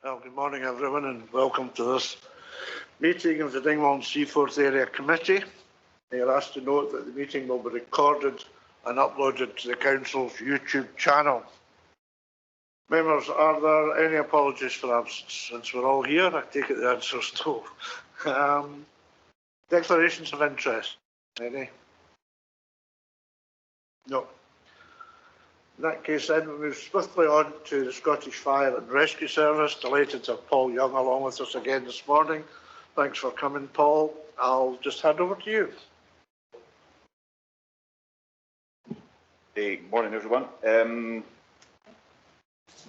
Well, good morning everyone and welcome to this meeting of the Dingwall and Seaforth Area Committee. You're asked to note that the meeting will be recorded and uploaded to the Council's YouTube channel. Members, are there any apologies for absence? Since we're all here, I take it the answer is no. Declarations of interest, any? No. In that case, then we move swiftly on to the Scottish Fire and Rescue Service. Delighted to have Paul Young along with us again this morning. Thanks for coming, Paul. I'll just hand over to you. Good morning, everyone.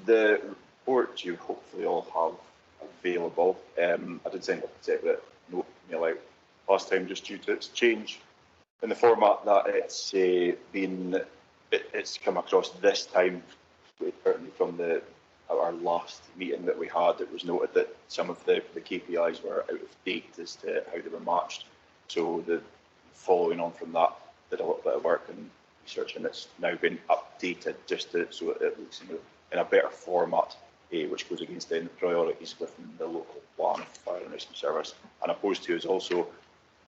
The report you hopefully all have available. I did send a separate note mail out last time just due to its change in the format that it's come across this time. Certainly from our last meeting that we had, it was noted that some of the KPIs were out of date as to how they were matched. So following on from that, did a little bit of work and research, and it's now been updated just so it looks in a better format, which goes against the priorities within the local plan of Fire and Rescue Service. And opposed to is also,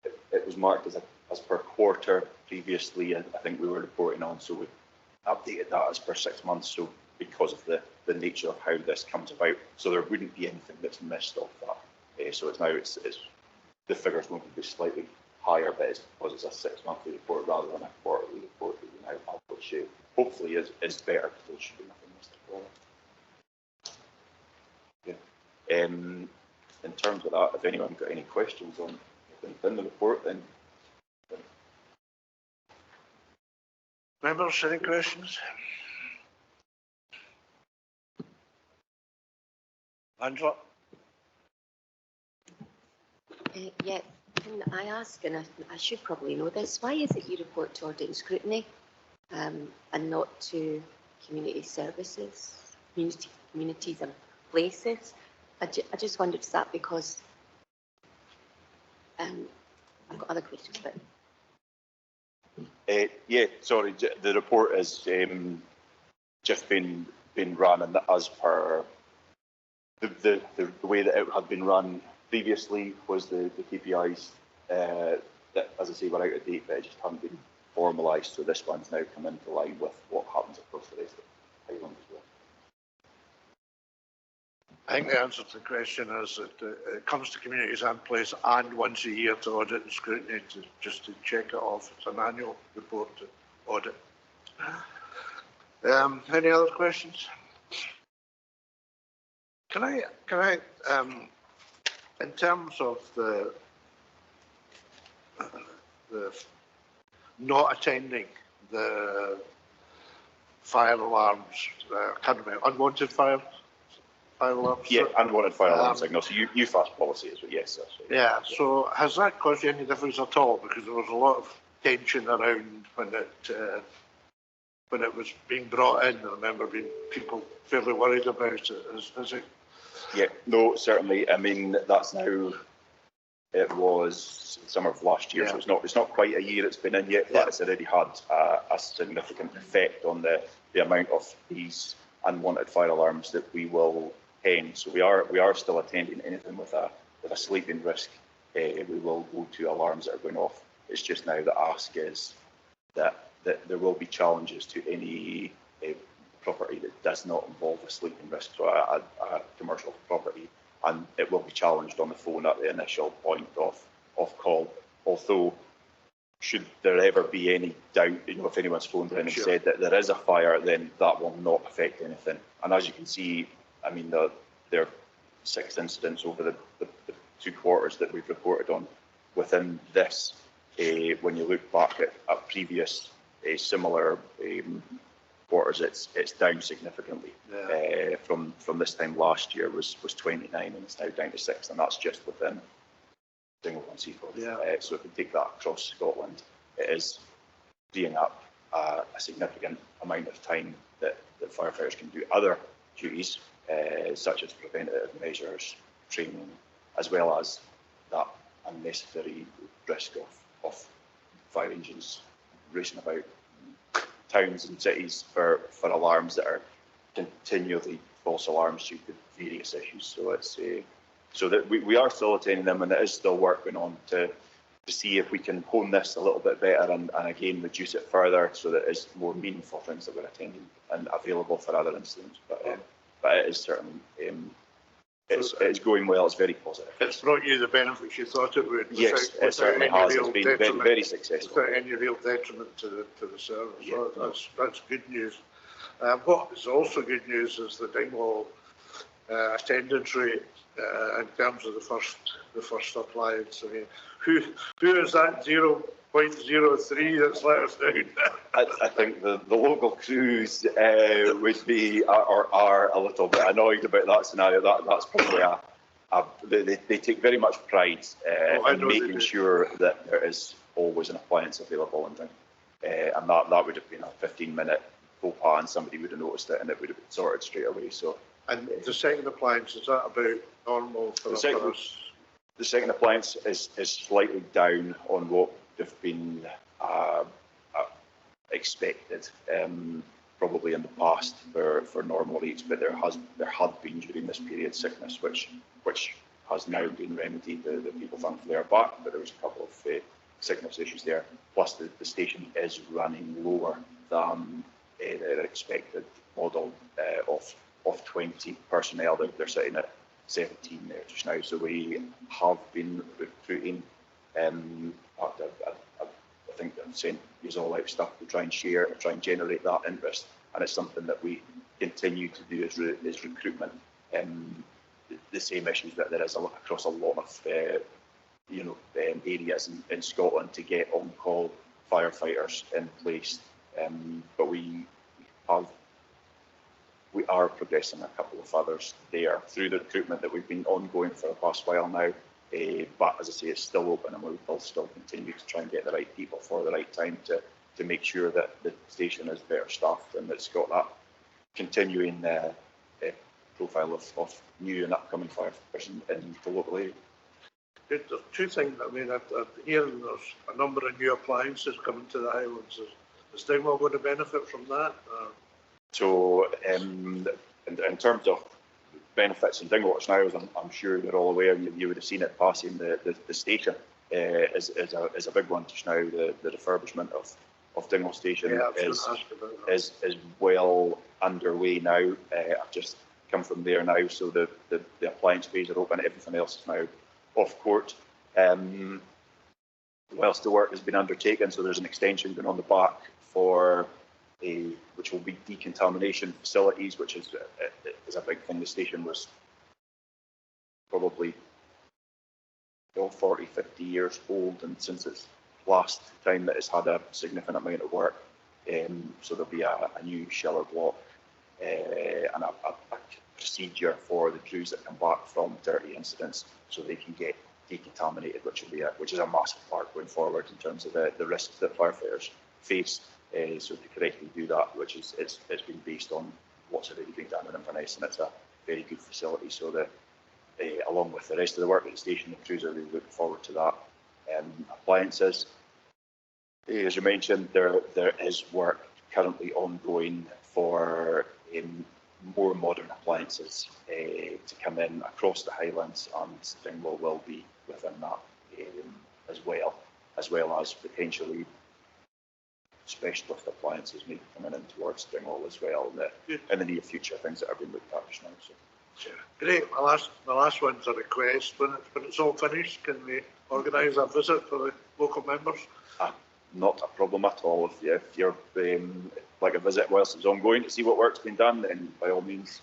it was marked as per quarter previously. I think we were reporting on, so we updated that as per 6 months. So because of the nature of how this comes about, so there wouldn't be anything that's missed off that. So it's the figures won't be slightly higher, but it's because it's a 6 monthly report rather than a quarterly report that we now have, which hopefully is better because there should be nothing missed at all. Yeah. In terms of that, if anyone got any questions on in the report, then. Members, any questions? Angela? Yeah, can I ask, and I should probably know this, why is it you report to audit and scrutiny and not to community services, communities and places? I just wondered, is that because I've got other questions, but yeah, sorry, the report has just been run, and as per the way that it had been run previously was the KPIs that, as I say, were out of date, but just haven't been formalised. So this one's now come into line with what happens across the rest of Highland as well. I think the answer to the question is that it comes to communities and place and once a year to audit and scrutiny just to check it off. It's an annual report to audit. Any other questions? Can I in terms of the not attending the fire alarms, unwanted fire alarms? Yeah, unwanted fire alarm signals. So UFAS policy is what, yes, that's right. Yeah, so has that caused you any difference at all? Because there was a lot of tension around when it was being brought in. I remember being people fairly worried about it. Is it? Yeah, no, certainly. I mean, that's now. It was summer of last year, so it's not quite a year it's been in yet, but it's already had a significant effect on the amount of these unwanted fire alarms that we will end. So we are still attending anything with a sleeping risk. We will go to alarms that are going off. It's just now the ask is that there will be challenges to any property that does not involve a sleeping risk, so a commercial property, and it will be challenged on the phone at the initial point of call. Although, should there ever be any doubt, if anyone's phoned in and said that there is a fire, then that will not affect anything. And as you can see, I mean, there are 6 incidents over the 2 quarters that we've reported on within this. When you look back at previous similar quarters, it's down significantly. From this time last year was 29, and it's now down to 6, and that's just within Dingwall and Seaforth. So if we take that across Scotland, it is freeing up a significant amount of time that firefighters can do other duties, such as preventative measures, training, as well as that unnecessary risk of fire engines racing about towns and cities for alarms that are continually false alarms due to various issues. So it's so that we are still attending them, and there is still work going on to see if we can hone this a little bit better and again reduce it further so that it's more meaningful things that we're attending and available for other incidents. But it is certainly it's going well. It's very positive. It's brought you the benefits you thought it would. Yes, it certainly has. It's been very successful. Without any real detriment to the service. Yeah. So that's good news. What is also good news is the Dingwall attendance rate in terms of the first appliance. I mean, who is that 0.03 that's let us down? I think the local crews would be or are a little bit annoyed about that scenario. That's probably they take very much pride in making sure that there is always an appliance available and that would have been a 15-minute faux pas and somebody would have noticed it and it would have been sorted straight away. So. And the second appliance, is that about normal for us? The second appliance is slightly down on what they've been expected, probably in the past for normal rates, but there had been during this period sickness, which has now been remedied. The people thankfully are back, but there was a couple of sickness issues there. Plus, the station is running lower than their expected model of 20 personnel. They're sitting at 17 there just now. So we have been recruiting. I think I'm saying use all out stuff to try and share, try and generate that interest, and it's something that we continue to do is recruitment. The same issues that there is across a lot of areas in Scotland to get on-call firefighters in place, but we are progressing a couple of others there through the recruitment that we've been ongoing for the past while now. But as I say, it's still open and we will still continue to try and get the right people for the right time to make sure that the station is better staffed and it's got that continuing profile of new and upcoming firefighters in the local area. There's two things. I mean, I'm hearing there's a number of new appliances coming to the Highlands. Is Dingwall going to benefit from that? So, in terms of benefits in Dingwall now, as I'm sure you're all aware, you would have seen it passing the station is a big one just now. The refurbishment of Dingwall Station is well underway now. I've just come from there now, so the appliance bays are open. Everything else is now off court. Whilst the work has been undertaken, so there's an extension going on the back for which will be decontamination facilities, which is a big thing. The station was probably 40, 50 years old, and since its last time that it's had a significant amount of work, so there'll be a new chiller block and a procedure for the crews that come back from dirty incidents, so they can get decontaminated, which is a massive part going forward in terms of the risks that firefighters face. So to correctly do that, which is it's been based on what's already been done in Inverness, and it's a very good facility. So that along with the rest of the work at the station, the crews are really looking forward to that. Appliances, as you mentioned, there is work currently ongoing for more modern appliances to come in across the Highlands, and Dingwall will be within that as well as potentially specialist appliances maybe coming in towards Dingwall as well in the near future, things that are being looked at just now. So. Great. My last one's a request. When it's all finished, can we organise a visit for the local members? Not a problem at all. If you're like a visit whilst it's ongoing to see what work's been done, then by all means,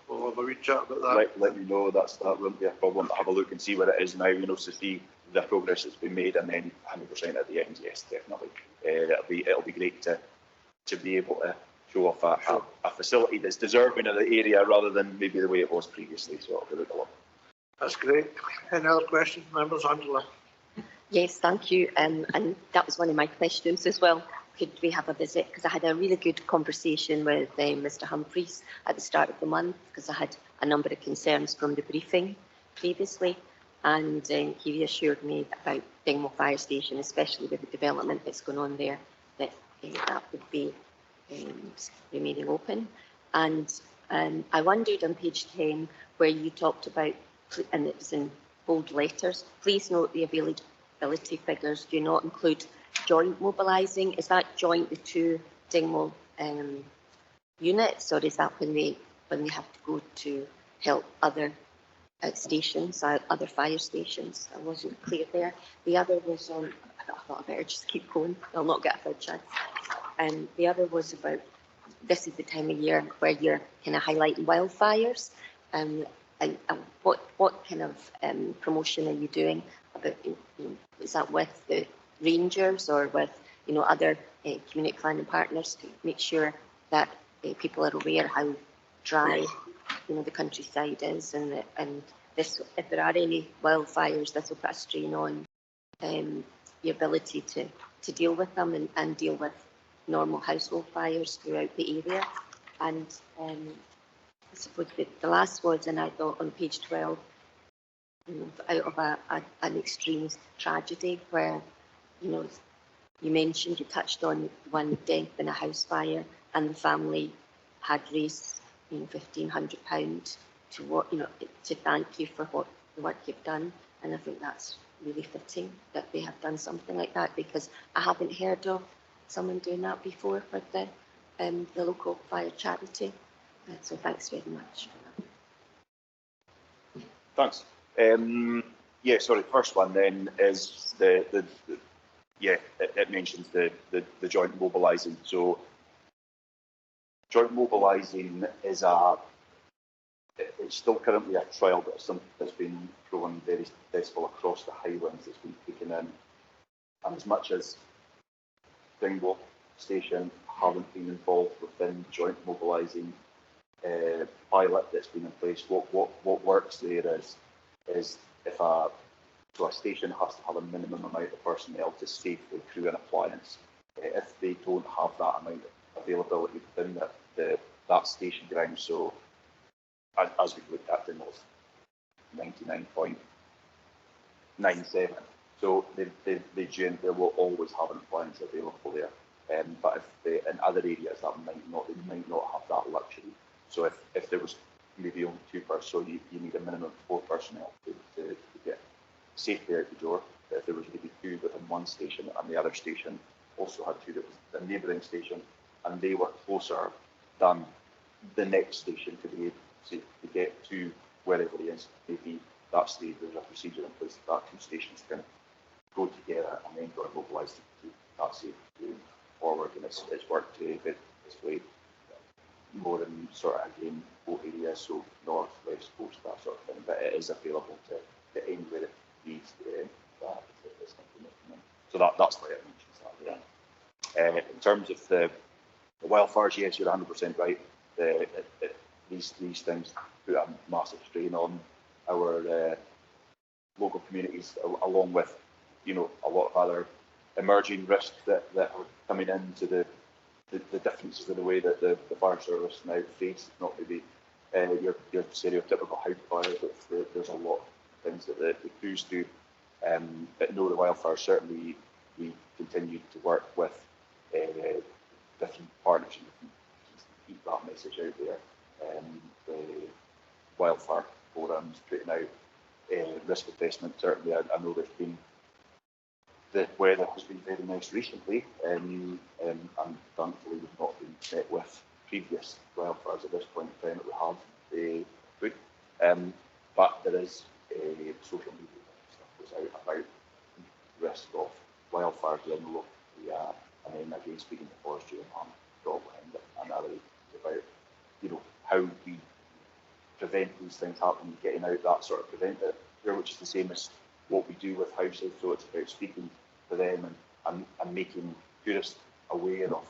we'll have a wee chat about that. Let me know. That wouldn't be a problem. Have a look and see where it is now. To see the progress that's been made, and then 100% at the end. Yes, definitely. It'll be great to be able to show off a facility that's deserving of the area rather than maybe the way it was previously. So it'll be a lot. That's great. Any other questions, members? Angela? Yes, thank you. And that was one of my questions as well. Could we have a visit? Because I had a really good conversation with Mr. Humphreys at the start of the month, because I had a number of concerns from the briefing previously, and he reassured me about Dingwall Fire Station, especially with the development that's going on there, that that would be remaining open. And I wondered on page 10 where you talked about, and it was in bold letters, please note the availability figures do not include joint mobilising. Is that joint the two Dingwall units, or is that when they have to go to help other stations, other fire stations? I wasn't clear there. The other was on, I thought I better just keep going, I'll not get a third chance. And the other was about, this is the time of year where you're kind of highlighting wildfires, and what kind of promotion are you doing about, is that with the rangers or with other community planning partners to make sure that people are aware how dry the countryside is, and this, if there are any wildfires, this will put a strain on the ability to deal with them and deal with normal household fires throughout the area. And I suppose the last was, and I thought on page 12, out of an extreme tragedy where you mentioned, you touched on one death in a house fire, and the family had raised £1,500 to thank you for the work you've done. And I think that's really fitting that they have done something like that, because I haven't heard of someone doing that before for the local fire charity. So thanks very much for that. Thanks. Yeah, sorry, first one then is it mentions the joint mobilising. So joint mobilising is it's still currently a trial, but it's something that's been proven very successful across the Highlands. It's been taken in, and as much as Dingwall Station haven't been involved within joint mobilising pilot that's been in place, what works there is if a station has to have a minimum amount of personnel to safely crew an appliance. If they don't have that amount of availability within that station ground, so as we've looked at, Dingwall's 99.97. So they will always have an appliance available there. But if in other areas they might not have that luxury. So if there was maybe only 2 persons, so you need a minimum of 4 personnel to get safely out the door. But if there was maybe 2 within one station, and the other station also had 2 that was a neighbouring station, and they were closer than the next station to be able to get to wherever it is, maybe there's a procedure in place that 2 stations can go together and then go mobilised to that safe going forward. And it's worked to this way more in sort of again both areas, so north, west coast, that sort of thing. But it is available to anywhere that needs that. So that's why it mentions that there. In terms of the wildfires, yes, you're 100% right. These things put a massive strain on our local communities, along with a lot of other emerging risks that are coming into the differences in the way that the fire service now face. Not maybe your stereotypical house fire, but there's a lot of things that the crews do. But no, the wildfire, certainly we continue to work with different partners and different to keep that message out there. The wildfire forums putting out risk assessment. Certainly, I know there's been, the weather has been very nice recently, and thankfully we've not been met with previous wildfires at this point in time that we have food. But there is social media stuff goes out about risk of wildfire general, and then again speaking to forestry and Scotland and others about how we prevent these things happening, getting out that sort of preventative, which is the same as what we do with houses. So it's about speaking to them and making tourists aware of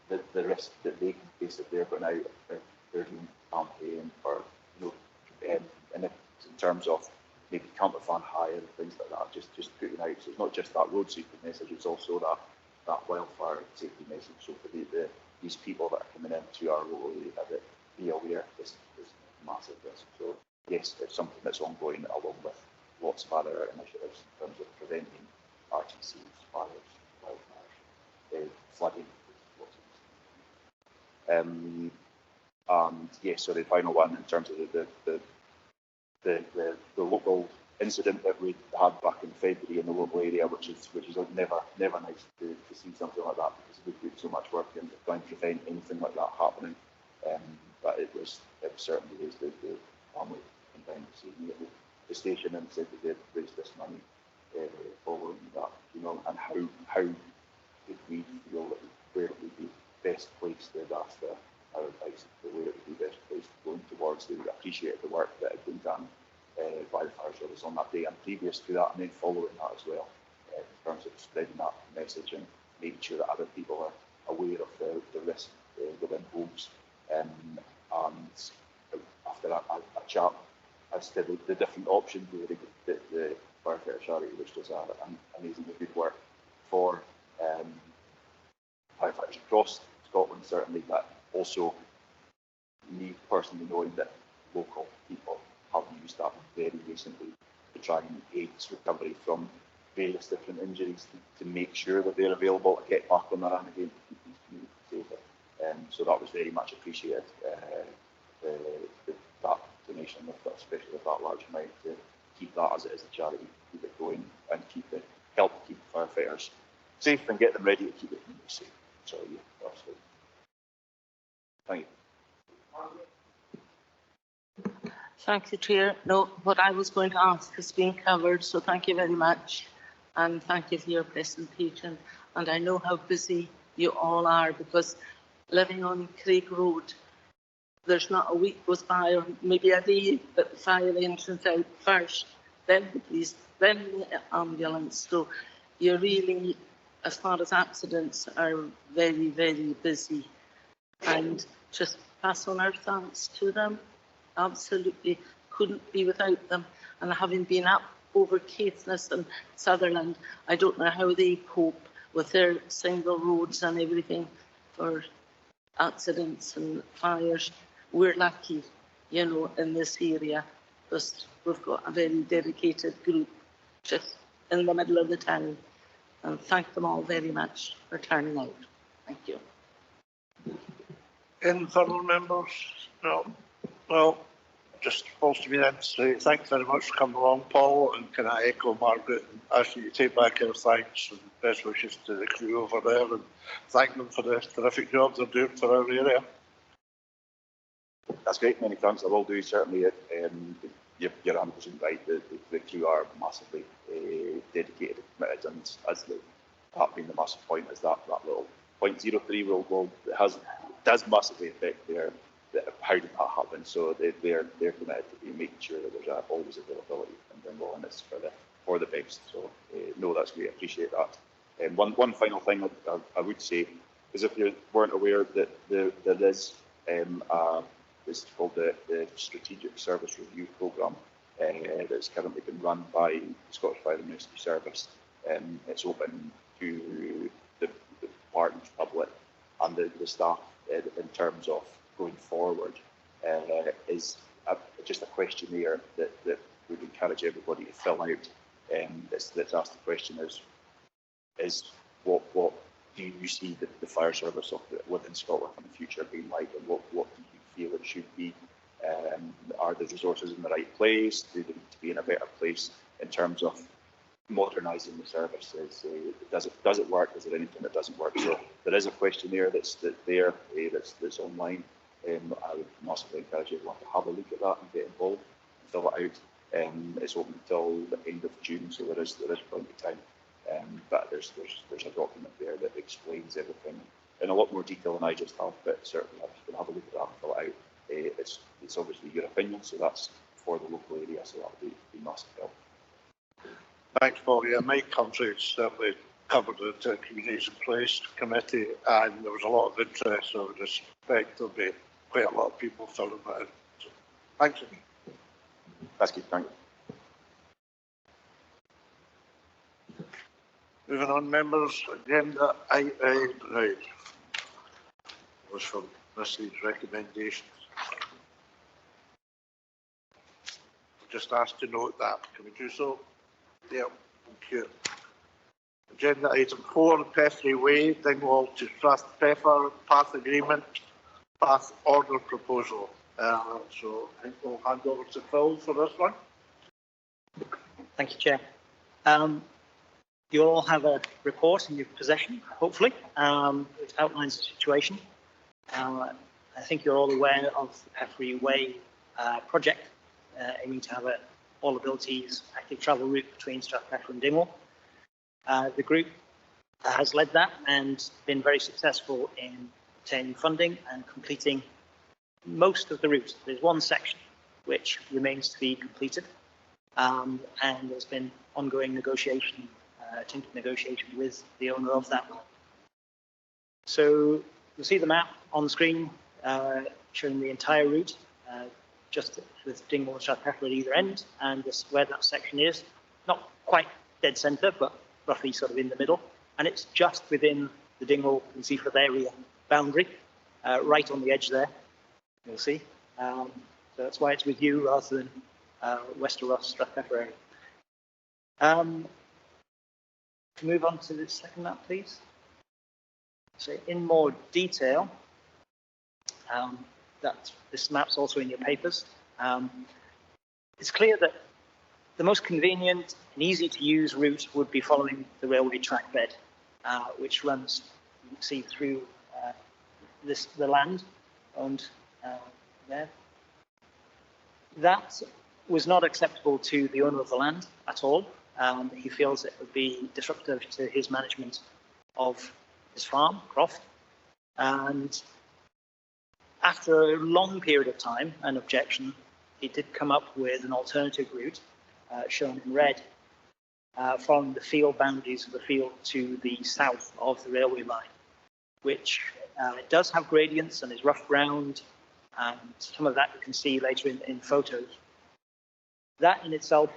the risk that they can face if they're going out, if they're doing campaign for, in terms of maybe camper van hire and things like that, just putting out. So it's not just that road safety message, it's also that wildfire safety message. So for these people that are coming into our rural area, that be aware this is massive risk. So yes, it's something that's ongoing along with lots of other initiatives in terms of preventing RTCs, fires, wildfires, flooding. And yes, so the final one in terms of the local incident that we had back in February in the local area, which is never nice to see something like that, because we put so much work into trying to prevent anything like that happening. But it was certainly the family combined to see me at the station and said that they'd raised this money following that, and how did we feel that where it would be best placed. They'd asked our advice for where it would be best placed going towards. They appreciated the work that had been done by the fire service on that day and previous to that, and then following that as well, in terms of spreading that message and making sure that other people are aware of the risk within homes. And after a chat as to the different options, the firefighter charity, which does amazingly good work for firefighters across Scotland, certainly, but also me personally knowing that local people have used that very recently to try and aid recovery from various different injuries to make sure that they're available to get back on the run again to keep these communities safer. So that was very much appreciated, that donation, especially with that large amount, to keep that as it is a charity, keep it going and help keep firefighters safe and get them ready to keep the community safe. So yeah, absolutely. Thank you. Thank you, Chair. No, what I was going to ask has been covered, so thank you very much. And thank you for your presentation. And I know how busy you all are, because living on Craig Road, there's not a week goes by, or maybe a day, that the fire engine's out first, then the police, then the ambulance. So you're really, as far as accidents, are very, very busy. And just pass on our thanks to them. Absolutely couldn't be without them. And having been up over Caithness and Sutherland, I don't know how they cope with their single roads and everything for accidents and fires. We're lucky, in this area, because we've got a very dedicated group just in the middle of the town. And thank them all very much for turning out. Thank you. Any further members? No. Well, just falls to me then to say thanks very much for coming along, Paul, and can I echo Margaret and ask you to take back our thanks and best wishes to the crew over there, and thank them for the terrific job they're doing for our area. That's great, many thanks. I will do, certainly. You're 100% right. The crew are massively dedicated and committed, and as that being the massive point, is that little 0.03 does massively affect how did that happen. So they're committed to making sure that there's always availability in Dingwall, and it's for the best. So no, that's great. I appreciate that. One final thing I would say is, if you weren't aware, that there is it's called the Strategic Service Review Programme that's currently been run by the Scottish Fire and Rescue Service. It's open to the partners, public, and the staff in terms of going forward. Is just a questionnaire that we'd encourage everybody to fill out. That's asked the question is what do you see the fire service within Scotland in the future being like, and what do you feel it should be? Are the resources in the right place? Do they need to be in a better place in terms of modernising the services? Does it work? Is there anything that doesn't work? So there is a questionnaire that's that's online. I would massively encourage everyone to have a look at that and get involved and fill it out. It's open until the end of June, so there is plenty of time. But there's a document there that explains everything in a lot more detail than I just have. But certainly, if you can have a look at that and fill it out, it's obviously your opinion, so that's for the local area, so that would be massive help. Thanks, Paul. Yeah, my country certainly covered the Communities in Place committee, and there was a lot of interest, so I would expect there'll be quite a lot of people filling that in. So, thank you. That's good, thank you. Moving on, members, agenda right. Was from Mrs. recommendations. Just asked to note that. Can we do so? Yeah, thank you. Agenda item 4, Peffery Way, Dingwall to Trust Peffery Path Agreement. path order proposal. So I think we'll hand over to Phil for this one. Thank you, Chair. You all have a report in your possession, hopefully. It outlines the situation. I think you're all aware of the Peffery Way project, aiming to have a all abilities active travel route between Strathpeffer and Dingwall. The group has led that and been very successful in obtaining funding and completing most of the route. There's one section which remains to be completed, and there's been ongoing negotiation, attempted negotiation with the owner of that one. So you'll see the map on the screen showing the entire route, just with Dingwall and Strathpeffer at either end, and this, where that section is, not quite dead centre, but roughly sort of in the middle, and it's just within the Dingwall and Seaforth area boundary, right on the edge there, you'll see. So that's why it's with you rather than West of Ross, Strathpeffer area. To move on to the second map, please. So in more detail, that this map's also in your papers. It's clear that the most convenient and easy to use route would be following the railway track bed, which runs, you can see, through the land owned there. That was not acceptable to the owner of the land at all. He feels it would be disruptive to his management of his farm, Croft. And after a long period of time and objection, he did come up with an alternative route, shown in red, from the field boundaries of the field to the south of the railway line, which does have gradients and is rough ground, and some of that you can see later in photos. That in itself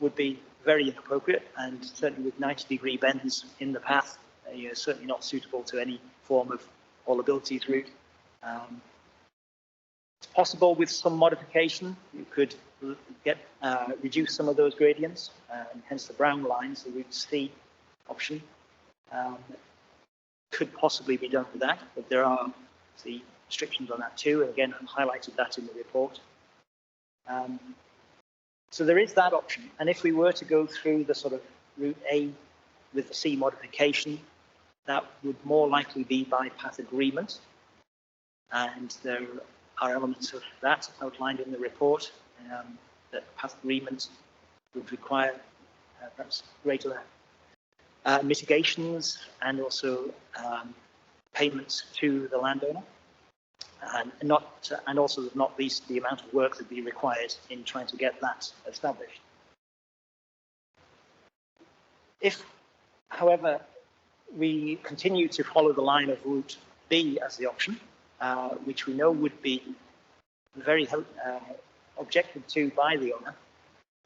would be very inappropriate, and certainly with 90-degree bends in the path, certainly not suitable to any form of all abilities route. It's possible with some modification you could reduce some of those gradients, and hence the brown lines, the route C option, could possibly be done with that, but there are the restrictions on that too, and again I've highlighted that in the report. So there is that option, and if we were to go through the sort of route A with the C modification, that would more likely be by path agreement, and there are elements of that outlined in the report, that path agreement would require perhaps greater mitigations and also payments to the landowner, and also not least the amount of work that would be required in trying to get that established. If, however, we continue to follow the line of route B as the option, which we know would be very objected to by the owner,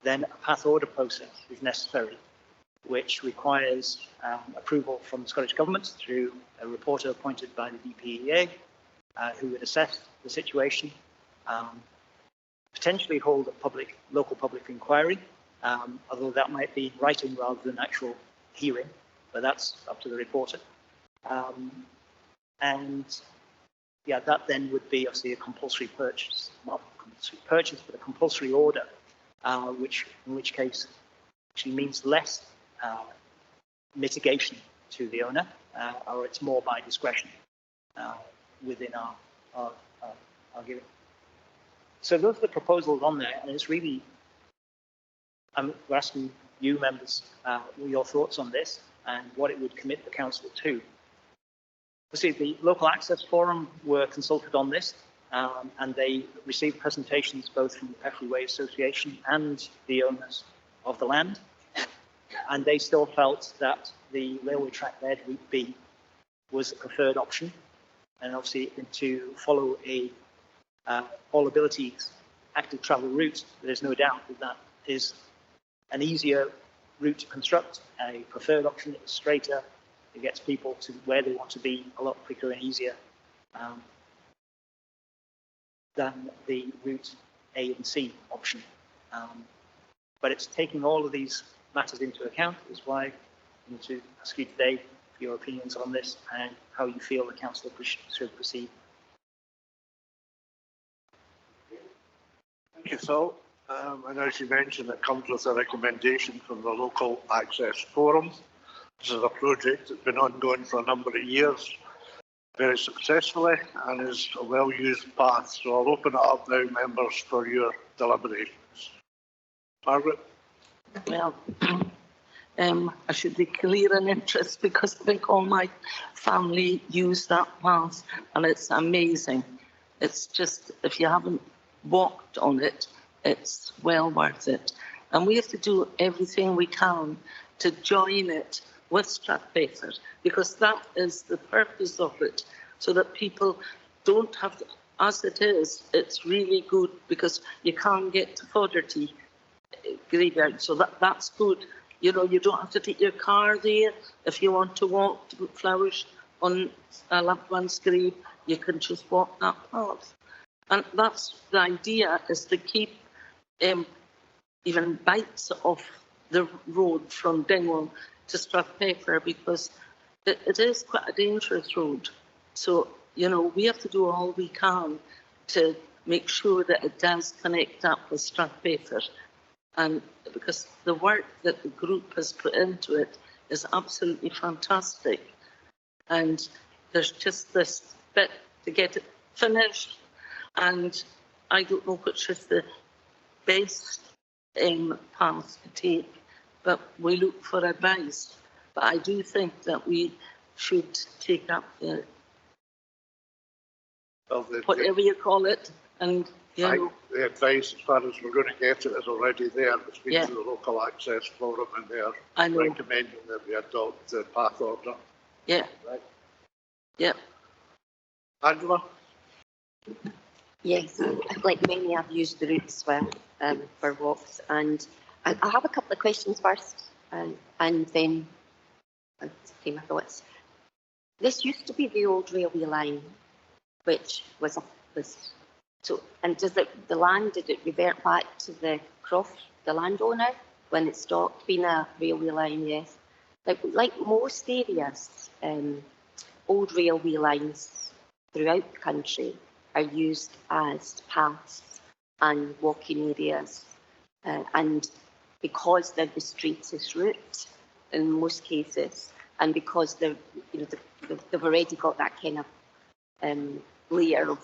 then a path order process is necessary, which requires approval from the Scottish Government through a reporter appointed by the DPEA, who would assess the situation, potentially hold a local public inquiry, although that might be in writing rather than actual hearing, but that's up to the reporter. And yeah, that then would be obviously a compulsory purchase, not a compulsory purchase, but a compulsory order, in which case actually means less mitigation to the owner, or it's more by discretion within our giving. So those are the proposals on there, and it's really, we're asking you members your thoughts on this and what it would commit the council to. See, the local access forum were consulted on this, and they received presentations both from the Peffery Way Association and the owners of the land, and they still felt that the railway track bed route B was the preferred option, and obviously to follow a all abilities active travel route, there's no doubt that that is an easier route to construct, a preferred option. It's straighter, it gets people to where they want to be a lot quicker and easier than the route A and C option. But it's taking all of these matters into account, is why I need to ask you today for your opinions on this and how you feel the council should proceed. Thank you, Phil. And as you mentioned, it comes with a recommendation from the Local Access Forum. This is a project that's been ongoing for a number of years, very successfully, and is a well-used path. So I'll open it up now, members, for your deliberations. Margaret? Well, I should be clear in interest because I think all my family use that path and it's amazing. It's just, if you haven't walked on it, it's well worth it. And we have to do everything we can to join it with Strathpeffer, because that is the purpose of it, so that people don't have to, as it is, it's really good because you can't get to Fodderty graveyard, so that's good. You know, you don't have to take your car there. If you want to walk to put flowers on a loved one's grave, you can just walk that path. And that's the idea, is to keep even bites off the road from Dingwall to Strathpeffer, because it is quite a dangerous road. So, you know, we have to do all we can to make sure that it does connect up with Strathpeffer. And because the work that the group has put into it is absolutely fantastic. And there's just this bit to get it finished. And I don't know which is the best path to take, but we look for advice. But I do think that we should take up the, whatever you call it, and you know. The advice, as far as we're going to get it, is already there. It's been Yeah. to the Local Access Forum, and they're I know. recommending that we adopt the path order. Yeah. Right. Yeah. Angela? Yes, like many, I've used the route as well for walks, and I'll have a couple of questions first, and then I'll say my thoughts. This used to be the old railway line, which was so. And does the land, did it revert back to the croft, the landowner, when it stopped being a railway line? Yes. Like most areas, old railway lines throughout the country are used as paths and walking areas, and because they're the straightest route in most cases, and because they've already got that kind of layer of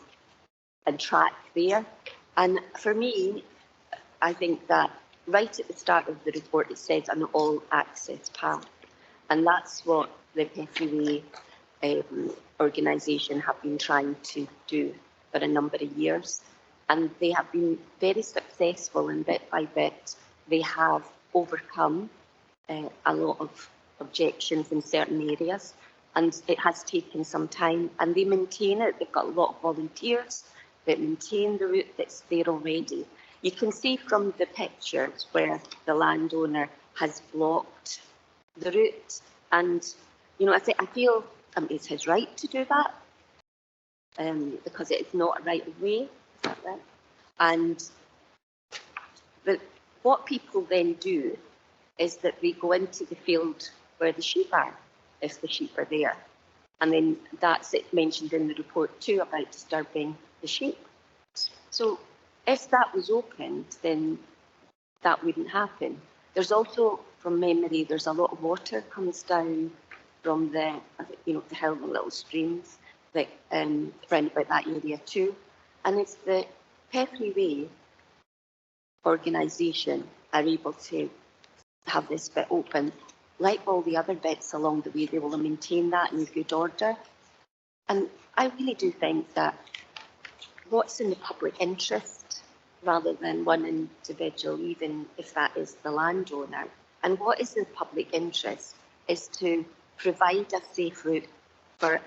and track there. And for me, I think that right at the start of the report it says an all-access path, and that's what the Peffery organisation have been trying to do for a number of years, and they have been very successful, and bit by bit they have overcome a lot of objections in certain areas, and it has taken some time, and they maintain it. They've got a lot of volunteers that maintain the route that's there already. You can see from the pictures where the landowner has blocked the route, and you know, I feel it's his right to do that, because it is not a right of way. Is that right? And what people then do is that they go into the field where the sheep are, if the sheep are there. And then that's it mentioned in the report too about disturbing the sheep. So if that was opened, then that wouldn't happen. There's also, from memory, there's a lot of water comes down from the hill, the little streams that round about that area too. And it's the Peffery Way organisation are able to have this bit open. Like all the other bits along the way, they will maintain that in good order. And I really do think that what's in the public interest, rather than one individual, even if that is the landowner, and what is in the public interest is to provide a safe route for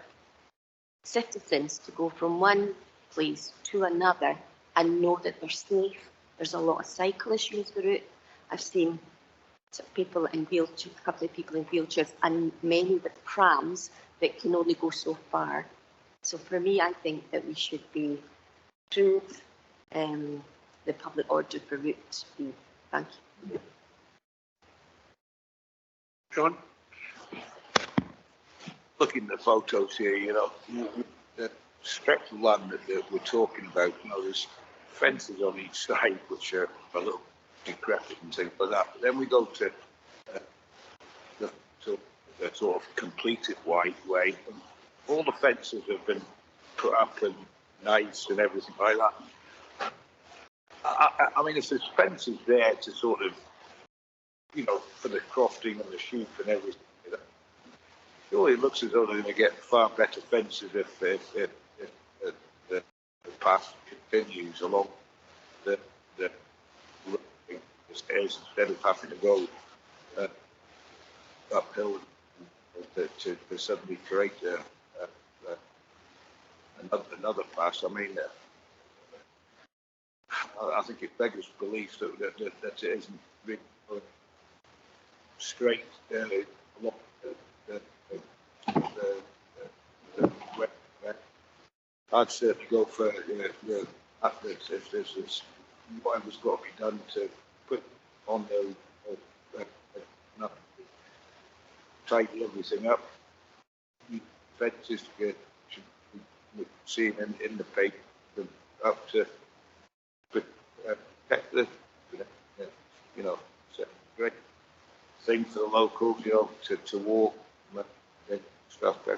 citizens to go from one place to another and know that they're safe. There's a lot of cyclists use the route. I've seen people in wheelchairs, a couple of people in wheelchairs, and many with prams that can only go so far. So for me, I think that we should be prove the public order for route B. Thank you. John? Looking at the photos here, the stretch of land that we're talking about, there's fences on each side, which are a little decrepit and things like that. But then we go to the sort of completed white way. And all the fences have been put up and nice and everything like that. I mean, if there's fences there to sort of, you know, for the crofting and the sheep and everything, surely it looks as though they're going to get far better fences if the path continues along the stairs instead of having to go uphill to suddenly create another pass. I mean, I think it beggars belief that it isn't really straight along the I'd certainly go for if there's whatever's got to be done to put on the tidy everything up. Fences should be seen in the paper up to protect the you know, it's a great thing for the locals, you know, to walk and stuff. I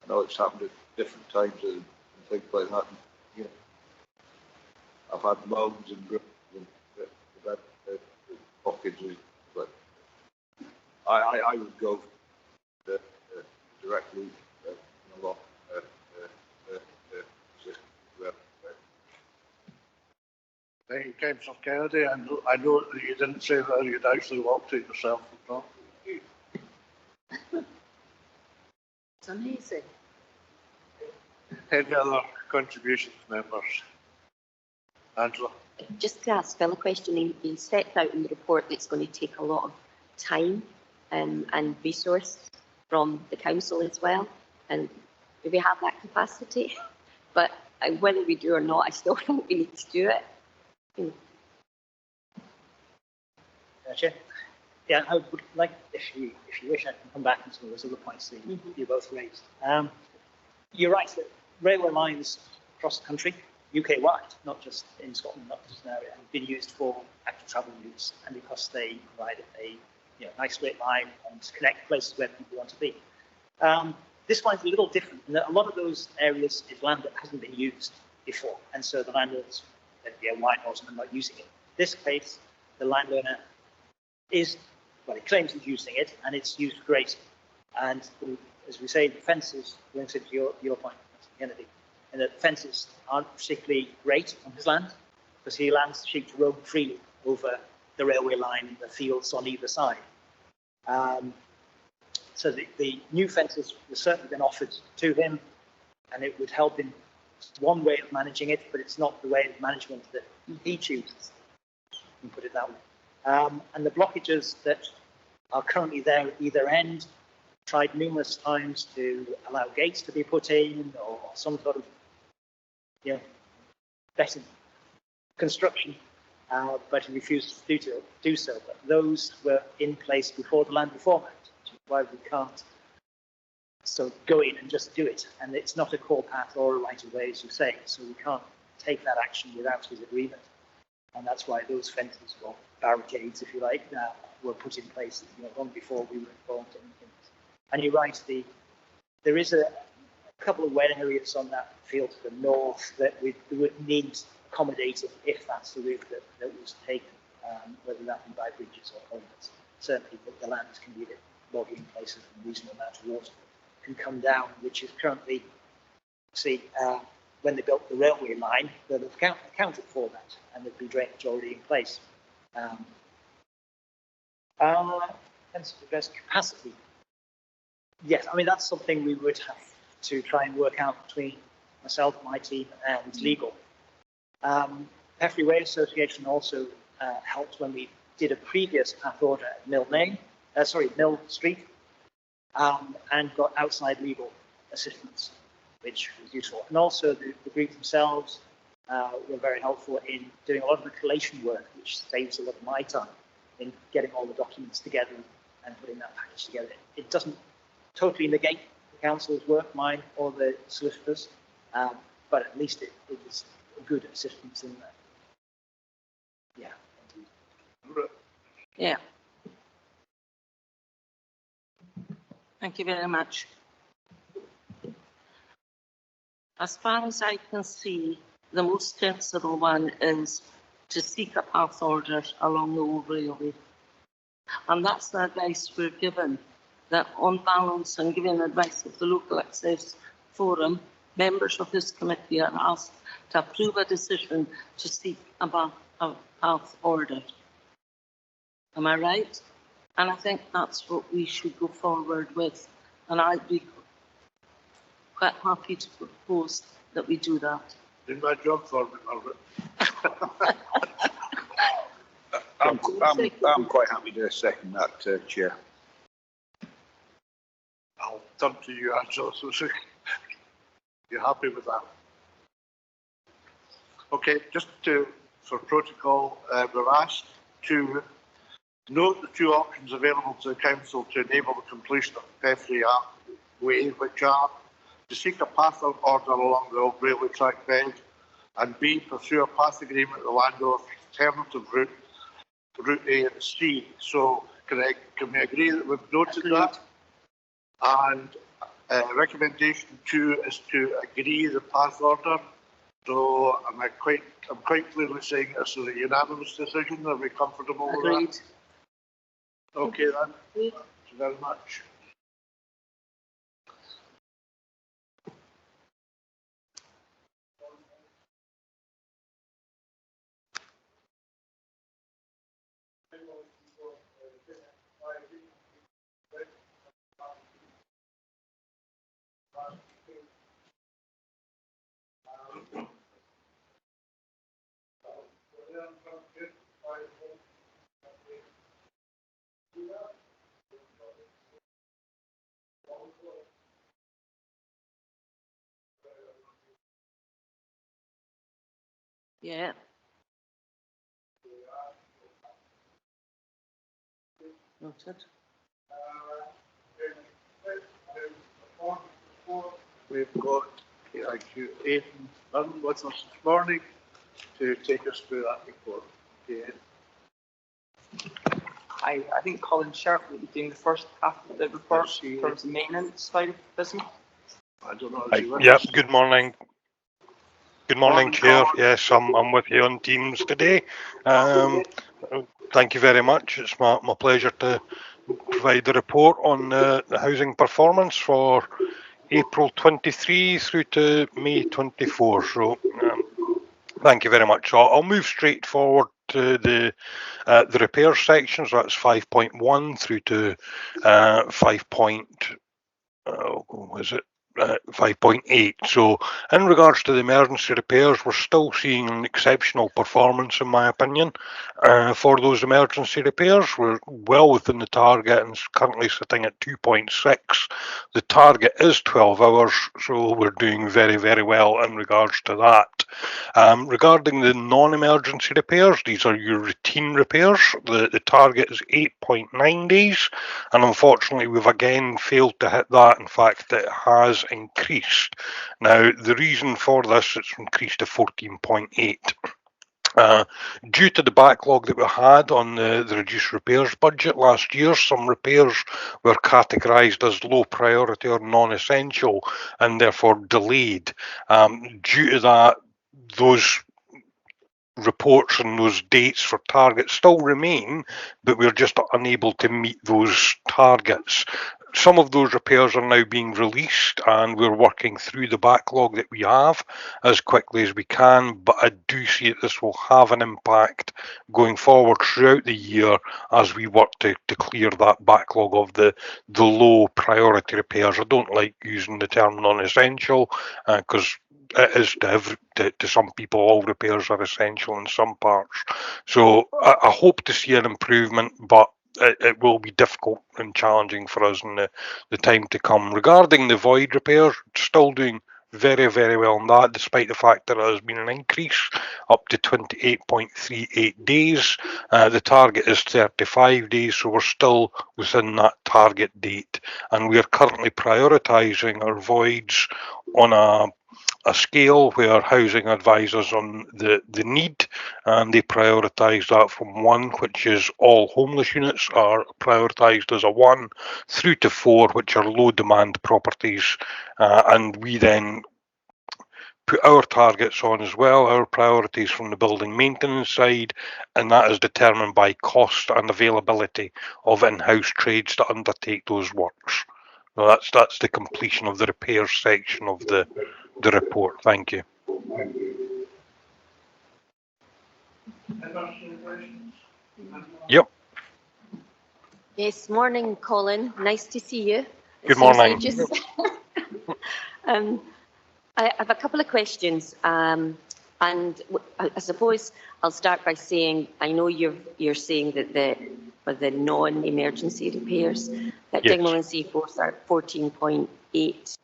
know it's happened at different times and things like that. And, you know, I've had moans and packages, but I would go the direct route along. Thank you, Councillor Kennedy. I know that you didn't say that you'd actually walked it yourself. It's amazing. Any other contributions, members? Angela? Just to ask Phil a question, he set out in the report that it's going to take a lot of time and resource from the council as well, and we have that capacity. But whether we do or not, I still think we need to do it. Chair. Yeah, I would like, if you wish, I can come back on some of those other points that you both raised. You're right that railway lines across the country, UK-wide, not just in Scotland, not just an area, have been used for active travel routes, and because they provide a nice straight line and connect places where people want to be. This line's a little different in that a lot of those areas is land that hasn't been used before, and so the landowners, white horsemen, are not using it. In this case, the landowner is, well, he claims he's using it, and it's used for grazing. And as we say, the fences, links into your point, Mr. Kennedy, and that the fences aren't particularly great on his land, because he allows the sheep to roam freely over the railway line and the fields on either side. So the new fences have certainly been offered to him, and it would help him. It's one way of managing it, but it's not the way of management that he chooses. You can put it that way. And the blockages that are currently there at either end, tried numerous times to allow gates to be put in or some sort of better construction, but he refused to do so. But those were in place before the Land Reform Act, which is why we can't go in and just do it. And it's not a core path or a right of way, as you say, so we can't take that action without his agreement. And that's why those fences, or barricades, if you like, were put in place long before we were involved in things. And you're right, there is a couple of wet areas on that field to the north that we would need accommodating if that's the route that was taken, whether that be by bridges or culverts. Certainly the lands can be logging in places and a reasonable amount of water can come down, which is currently, when they built the railway line, they'll have accounted for that, and there'd be drainage already in place. And to address capacity, yes, I mean, that's something we would have to try and work out between myself, my team, and legal. Peffery Way Association also helped when we did a previous path order at Mill Street, and got outside legal assistance, which was useful. And also the group themselves were very helpful in doing a lot of the collation work, which saves a lot of my time in getting all the documents together and putting that package together. It doesn't totally negate the council's work, mine or the solicitors, but at least it was good assistance in there. Yeah. Yeah. Thank you very much. As far as I can see, the most sensible one is to seek a path order along the old railway. And that's the advice we're given, that on balance and giving advice of the Local Access Forum, members of this committee are asked to approve a decision to seek a path order. Am I right? And I think that's what we should go forward with. And I'd be quite happy to propose that we do that. Did my job for me, Margaret. I'm quite happy to second that, Chair. I'll turn to you, Angela. So you're happy with that? Okay, just for protocol, we're asked to note the two options available to the Council to enable the completion of the Peffery Way, which are to seek a path order along the old railway track bed, and B, pursue a path agreement with the landowner for alternative route A and C. So can we agree that we've noted that? And recommendation 2 is to agree the path order. So I'm quite clearly saying this is a unanimous decision. Are we comfortable with that? Okay then. Thank you very much. Yeah. Noted. We've got Aidan Dunn with us this morning to take us through that report. Okay. I think Colin Sharp will be doing the first half of the report in terms of maintenance side of the business. I don't know. Yep, good morning. Good morning, Chair. Yes, I'm with you on Teams today. Thank you very much. It's my pleasure to provide the report on the housing performance for April 23 through to May 24. So thank you very much. So I'll move straight forward to the repair sections. So that's 5.1 through to 5.8. So in regards to the emergency repairs, we're still seeing an exceptional performance, in my opinion, for those emergency repairs. We're well within the target and currently sitting at 2.6. The target is 12 hours, so we're doing very, very well in regards to that. Regarding the non-emergency repairs, these are your routine repairs. The target is 8.9 days, and unfortunately we've again failed to hit that. In fact, it has increased. Now, the reason for this, it's increased to 14.8. Due to the backlog that we had on the reduced repairs budget last year, some repairs were categorised as low priority or non-essential and therefore delayed. Due to that, those reports and those dates for targets still remain, but we're just unable to meet those targets. Some of those repairs are now being released and we're working through the backlog that we have as quickly as we can, but I do see that this will have an impact going forward throughout the year as we work to clear that backlog of the low priority repairs. I don't like using the term non-essential because it is to some people, all repairs are essential in some parts. So I hope to see an improvement, but it will be difficult and challenging for us in the time to come. Regarding the void repairs, still doing very, very well on that, despite the fact that there has been an increase up to 28.38 days. The target is 35 days, so we're still within that target date. And we are currently prioritising our voids on a scale where housing advises on the need, and they prioritise that from 1, which is all homeless units are prioritised as a 1, through to 4, which are low demand properties, and we then put our targets on as well, our priorities from the building maintenance side, and that is determined by cost and availability of in-house trades to undertake those works. So that's the completion of the repairs section of the report. Thank you. Yep. Yes, morning, Colin. Nice to see you. Good morning. I have a couple of questions, and I suppose I'll start by saying I know you're saying that the non-emergency repairs at Dingwall and Seaforth are 14.8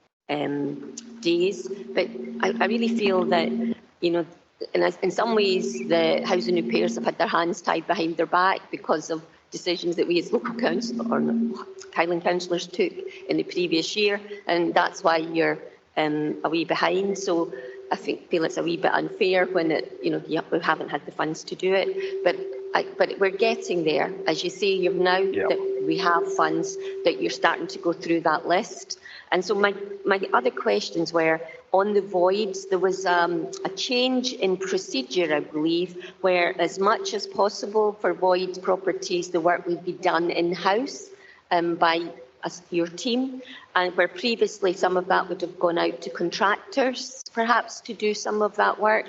days, but I really feel that, you know, in some ways the housing repairs have had their hands tied behind their back because of decisions that we as local council or Highland councillors took in the previous year, and that's why you're a wee behind. So I feel it's a wee bit unfair when we haven't had the funds to do it, but we're getting there. As you say, that we have funds, that you're starting to go through that list. And so my other questions were on the voids. There was a change in procedure, I believe, where as much as possible for void properties, the work would be done in-house by your team, and where previously some of that would have gone out to contractors, perhaps, to do some of that work.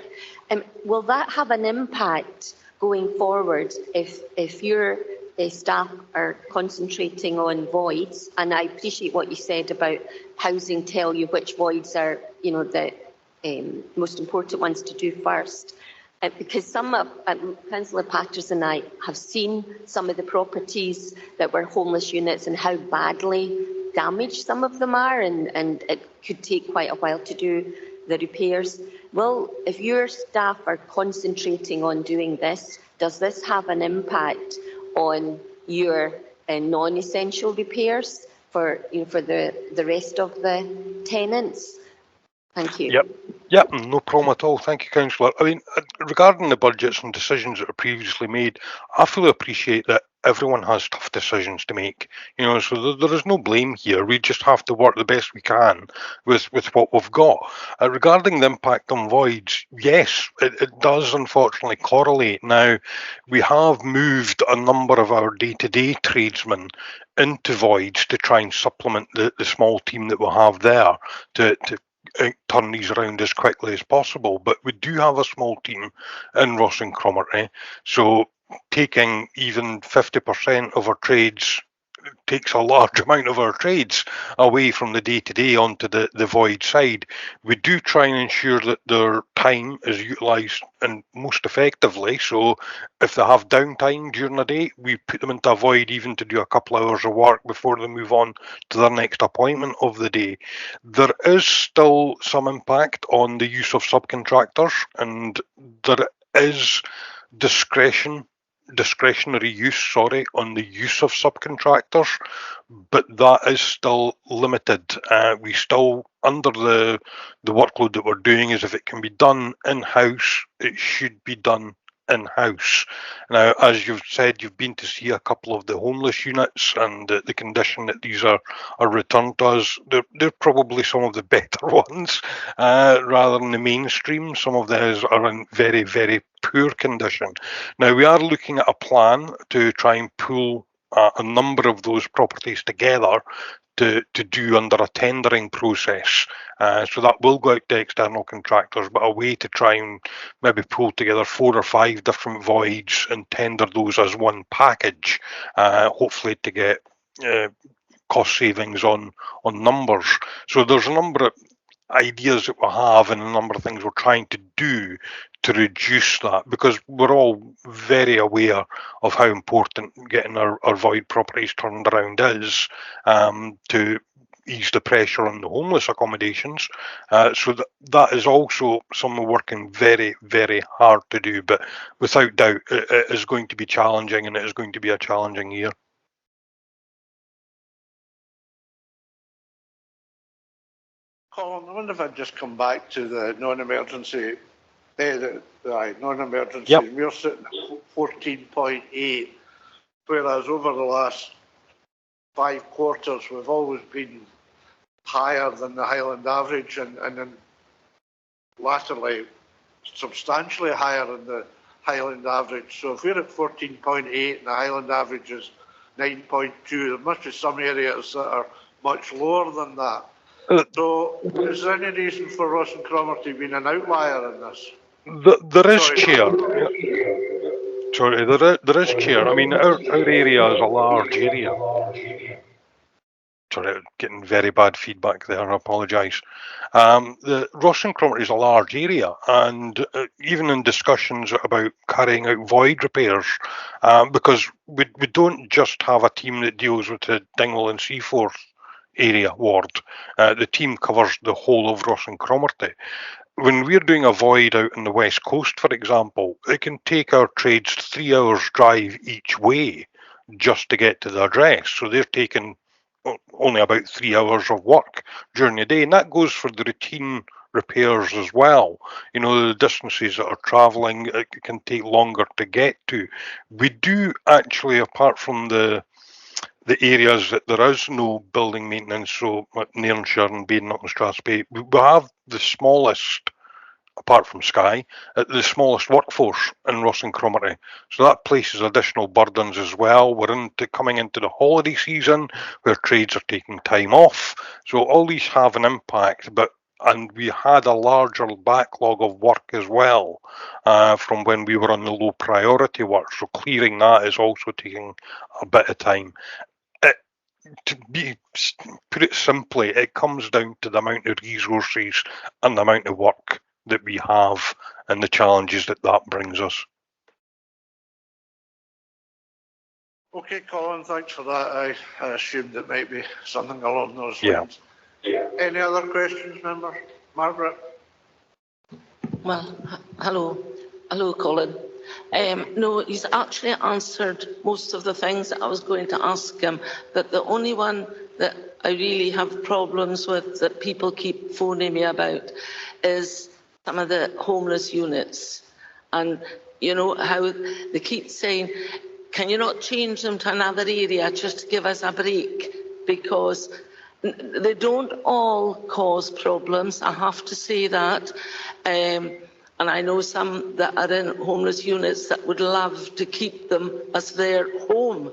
Will that have an impact going forward if your staff are concentrating on voids? And I appreciate what you said about housing tell you which voids are, the most important ones to do first. Because some of Councillor Patters and I have seen some of the properties that were homeless units and how badly damaged some of them are, and it could take quite a while to do the repairs. Well, if your staff are concentrating on doing this, does this have an impact on your non-essential repairs for the rest of the tenants? Thank you. Yep, no problem at all. Thank you, Councillor. I mean, regarding the budgets and decisions that are previously made, I fully appreciate that everyone has tough decisions to make. So there is no blame here. We just have to work the best we can with what we've got. Regarding the impact on voids, yes, it does unfortunately correlate. Now, we have moved a number of our day-to-day tradesmen into voids to try and supplement the small team that we have there to turn these around as quickly as possible. But we do have a small team in Ross and Cromarty, so taking even 50% of our trades takes a large amount of our trades away from the day-to-day onto the void side. We do try and ensure that their time is utilised and most effectively. So if they have downtime during the day, we put them into a void even to do a couple of hours of work before they move on to their next appointment of the day. There is still some impact on the use of subcontractors, and there is discretionary use, on the use of subcontractors, but that is still limited. We still, under the workload that we're doing, is if it can be done in-house, it should be done in-house. Now, as you've said, you've been to see a couple of the homeless units and the condition that these are returned to us. They're probably some of the better ones rather than the mainstream. Some of those are in very, very poor condition. Now, we are looking at a plan to try and pull a number of those properties together to do under a tendering process. So that will go out to external contractors, but a way to try and maybe pull together 4 or 5 different voids and tender those as one package, hopefully to get cost savings on numbers. So there's a number of ideas that we have and a number of things we're trying to do to reduce that, because we're all very aware of how important getting our void properties turned around is, to ease the pressure on the homeless accommodations. So that is also something we're working very, very hard to do, but without doubt it is going to be challenging, and it is going to be a challenging year. Colin, I wonder if I'd just come back to the non-emergency. Non-emergency. Yep. We're sitting at 14.8, whereas over the last 5 quarters we've always been higher than the Highland average, and then latterly substantially higher than the Highland average. So if we're at 14.8 and the Highland average is 9.2, there must be some areas that are much lower than that. So is there any reason for Ross and Cromarty being an outlier in this? There is, Chair. Sorry, there is, Chair. I mean, our area is a large area. Sorry, getting very bad feedback there. I apologise. The Ross and Cromarty is a large area, and even in discussions about carrying out void repairs, because we don't just have a team that deals with the Dingwall and Seaforth area ward. The team covers the whole of Ross and Cromarty. When we're doing a void out on the west coast, for example, it can take our trades 3 hours drive each way just to get to the address. So they're taking only about 3 hours of work during the day, and that goes for the routine repairs as well. You know, the distances that are travelling, it can take longer to get to. We do actually, apart from the areas that there is no building maintenance, so like Nairnshire and Badenoch and Strathspey, we have the smallest, apart from Skye, the smallest workforce in Ross and Cromarty. So that places additional burdens as well. We're coming into the holiday season where trades are taking time off. So all these have an impact, and we had a larger backlog of work as well from when we were on the low priority work. So clearing that is also taking a bit of time. To put it simply, it comes down to the amount of resources and the amount of work that we have and the challenges that brings us. Okay, Colin, thanks for that. I assumed it might be something along those lines. Yeah. Any other questions, members? Margaret? Well, hello, Colin. No, he's actually answered most of the things that I was going to ask him, but the only one that I really have problems with that people keep phoning me about is some of the homeless units. And you know how they keep saying, can you not change them to another area just to give us a break? Because they don't all cause problems, I have to say that. And I know some that are in homeless units that would love to keep them as their home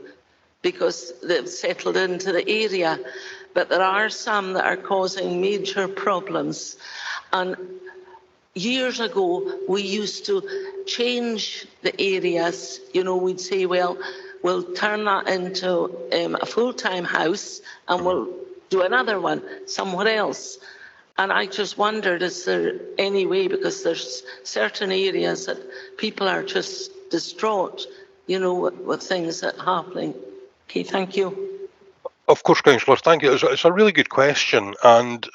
because they've settled into the area. But there are some that are causing major problems. And years ago, we used to change the areas. You know, we'd say, well, we'll turn that into a full-time house and we'll do another one somewhere else. And I just wondered, is there any way, because there's certain areas that people are just distraught, you know, with things that are happening. Okay, thank you. Of course, Councillor, thank you. It's a really good question, and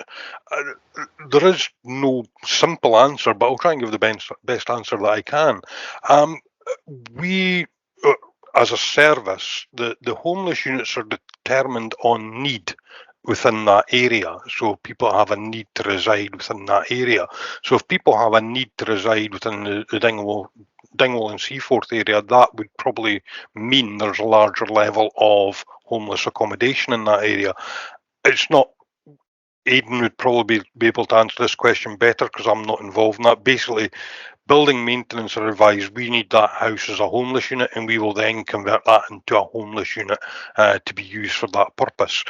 there is no simple answer, but I'll try and give the best answer that I can. We, as a service, the homeless units are determined on need within that area. So people have a need to reside within that area. So if people have a need to reside within the Dingwall and Seaforth area, that would probably mean there's a larger level of homeless accommodation in that area. It's not, Aidan would probably be able to answer this question better because I'm not involved in that. Basically, building maintenance are advised we need that house as a homeless unit, and we will then convert that into a homeless unit to be used for that purpose.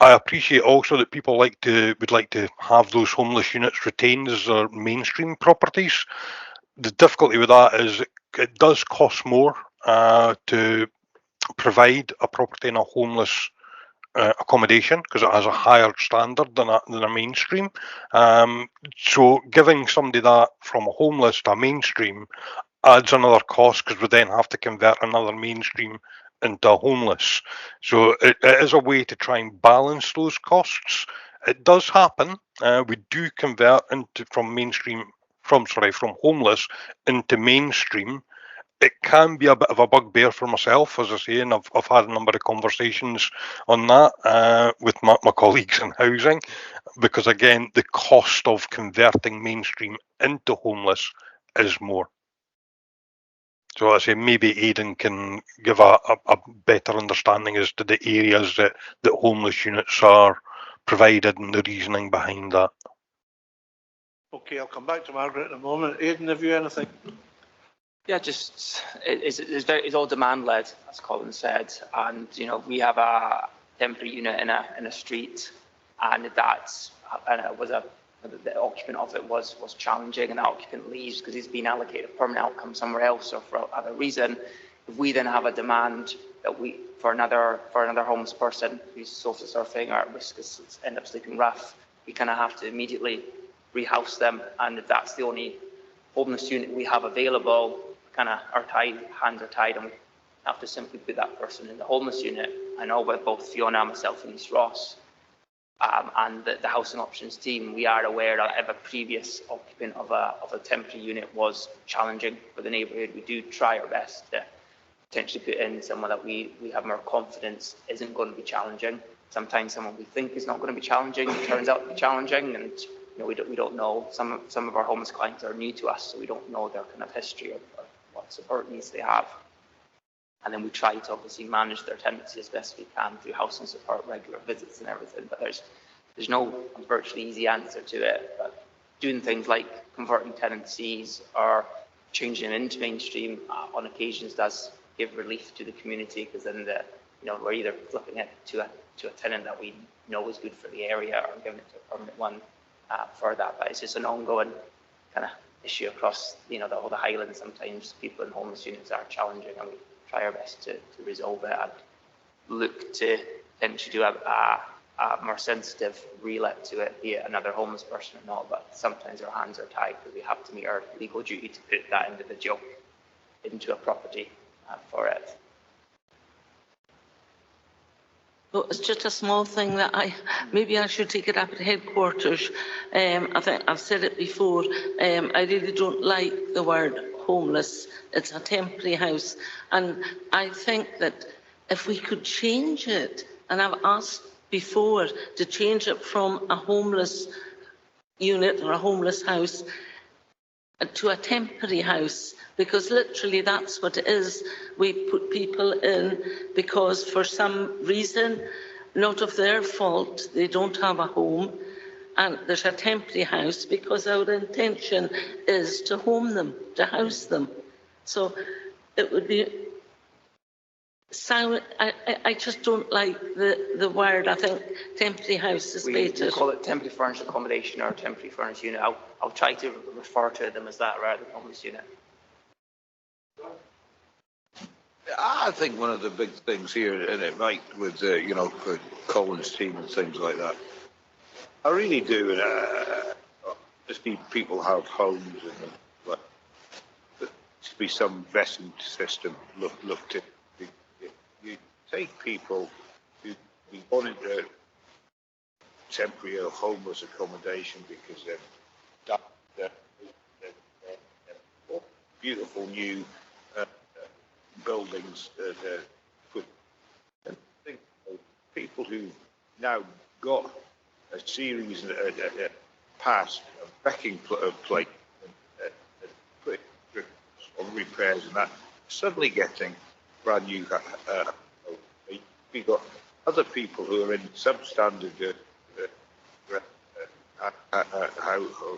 I appreciate also that people would like to have those homeless units retained as their mainstream properties. The difficulty with that is it does cost more to provide a property in a homeless accommodation because it has a higher standard than a mainstream. So giving somebody that from a homeless to a mainstream adds another cost because we then have to convert another mainstream into a homeless. So it is a way to try and balance those costs. It does happen. We do convert from homeless into mainstream. it can be a bit of a bugbear for myself, as I say, and I've had a number of conversations on that with my colleagues in housing, because again, the cost of converting mainstream into homeless is more. So I say maybe Aidan can give a better understanding as to the areas that homeless units are provided and the reasoning behind that. Okay, I'll come back to Margaret in a moment. Aidan, have you anything? Yeah, just it's all demand led, as Colin said, and we have a temporary unit in a street, and it was the occupant of it was challenging, and the occupant leaves because he's been allocated a permanent outcome somewhere else or for other reason. If we then have a demand that for another homeless person who's social surfing or at risk of end up sleeping rough, we kind of have to immediately rehouse them, and if that's the only homeless unit we have available, kind of hands are tied, and we have to simply put that person in the homeless unit. I know with both Fiona, myself, and East Ross, and the housing options team, we are aware that if a previous occupant of a temporary unit was challenging for the neighbourhood, we do try our best to potentially put in someone that we have more confidence isn't going to be challenging. Sometimes someone we think is not going to be challenging turns out to be challenging, and we don't know. Some of our homeless clients are new to us, so we don't know their kind of history of what support needs they have. And then we try to obviously manage their tenancy as best we can through housing support, regular visits and everything. But there's no virtually easy answer to it. But doing things like converting tenancies or changing them into mainstream on occasions does give relief to the community, because then we're either flipping it to a tenant that we know is good for the area or giving it to a permanent one for that. But it's just an ongoing kind of issue across the whole the Highlands. Sometimes people in homeless units are challenging, and we try our best to resolve it and look to potentially do a more sensitive relet to it, be it another homeless person or not. But sometimes our hands are tied because we have to meet our legal duty to put that individual into a property for it. Well, it's just a small thing that maybe I should take it up at headquarters. I think I've said it before. I really don't like the word homeless. It's a temporary house, and I think that if we could change it, and I've asked before to change it from a homeless unit or a homeless house to a temporary house, because literally that's what it is. We put people in because for some reason, not of their fault, they don't have a home, and there's a temporary house because our intention is to home them, to house them. So it would be I just don't like the word. I think temporary house is better. We call it temporary furnished accommodation or temporary furnished unit. I'll try to refer to them as that rather than homeless unit. I think one of the big things here, and it might with for Colin's team and things like that, I really do. Just need people have homes, and there should be some vetting system looked at. You take people who gone into temporary or homeless accommodation because they're beautiful new buildings put. And think of people who've now got a series past a wrecking plate put on repairs and that, suddenly getting brand new. We've got other people who are in substandard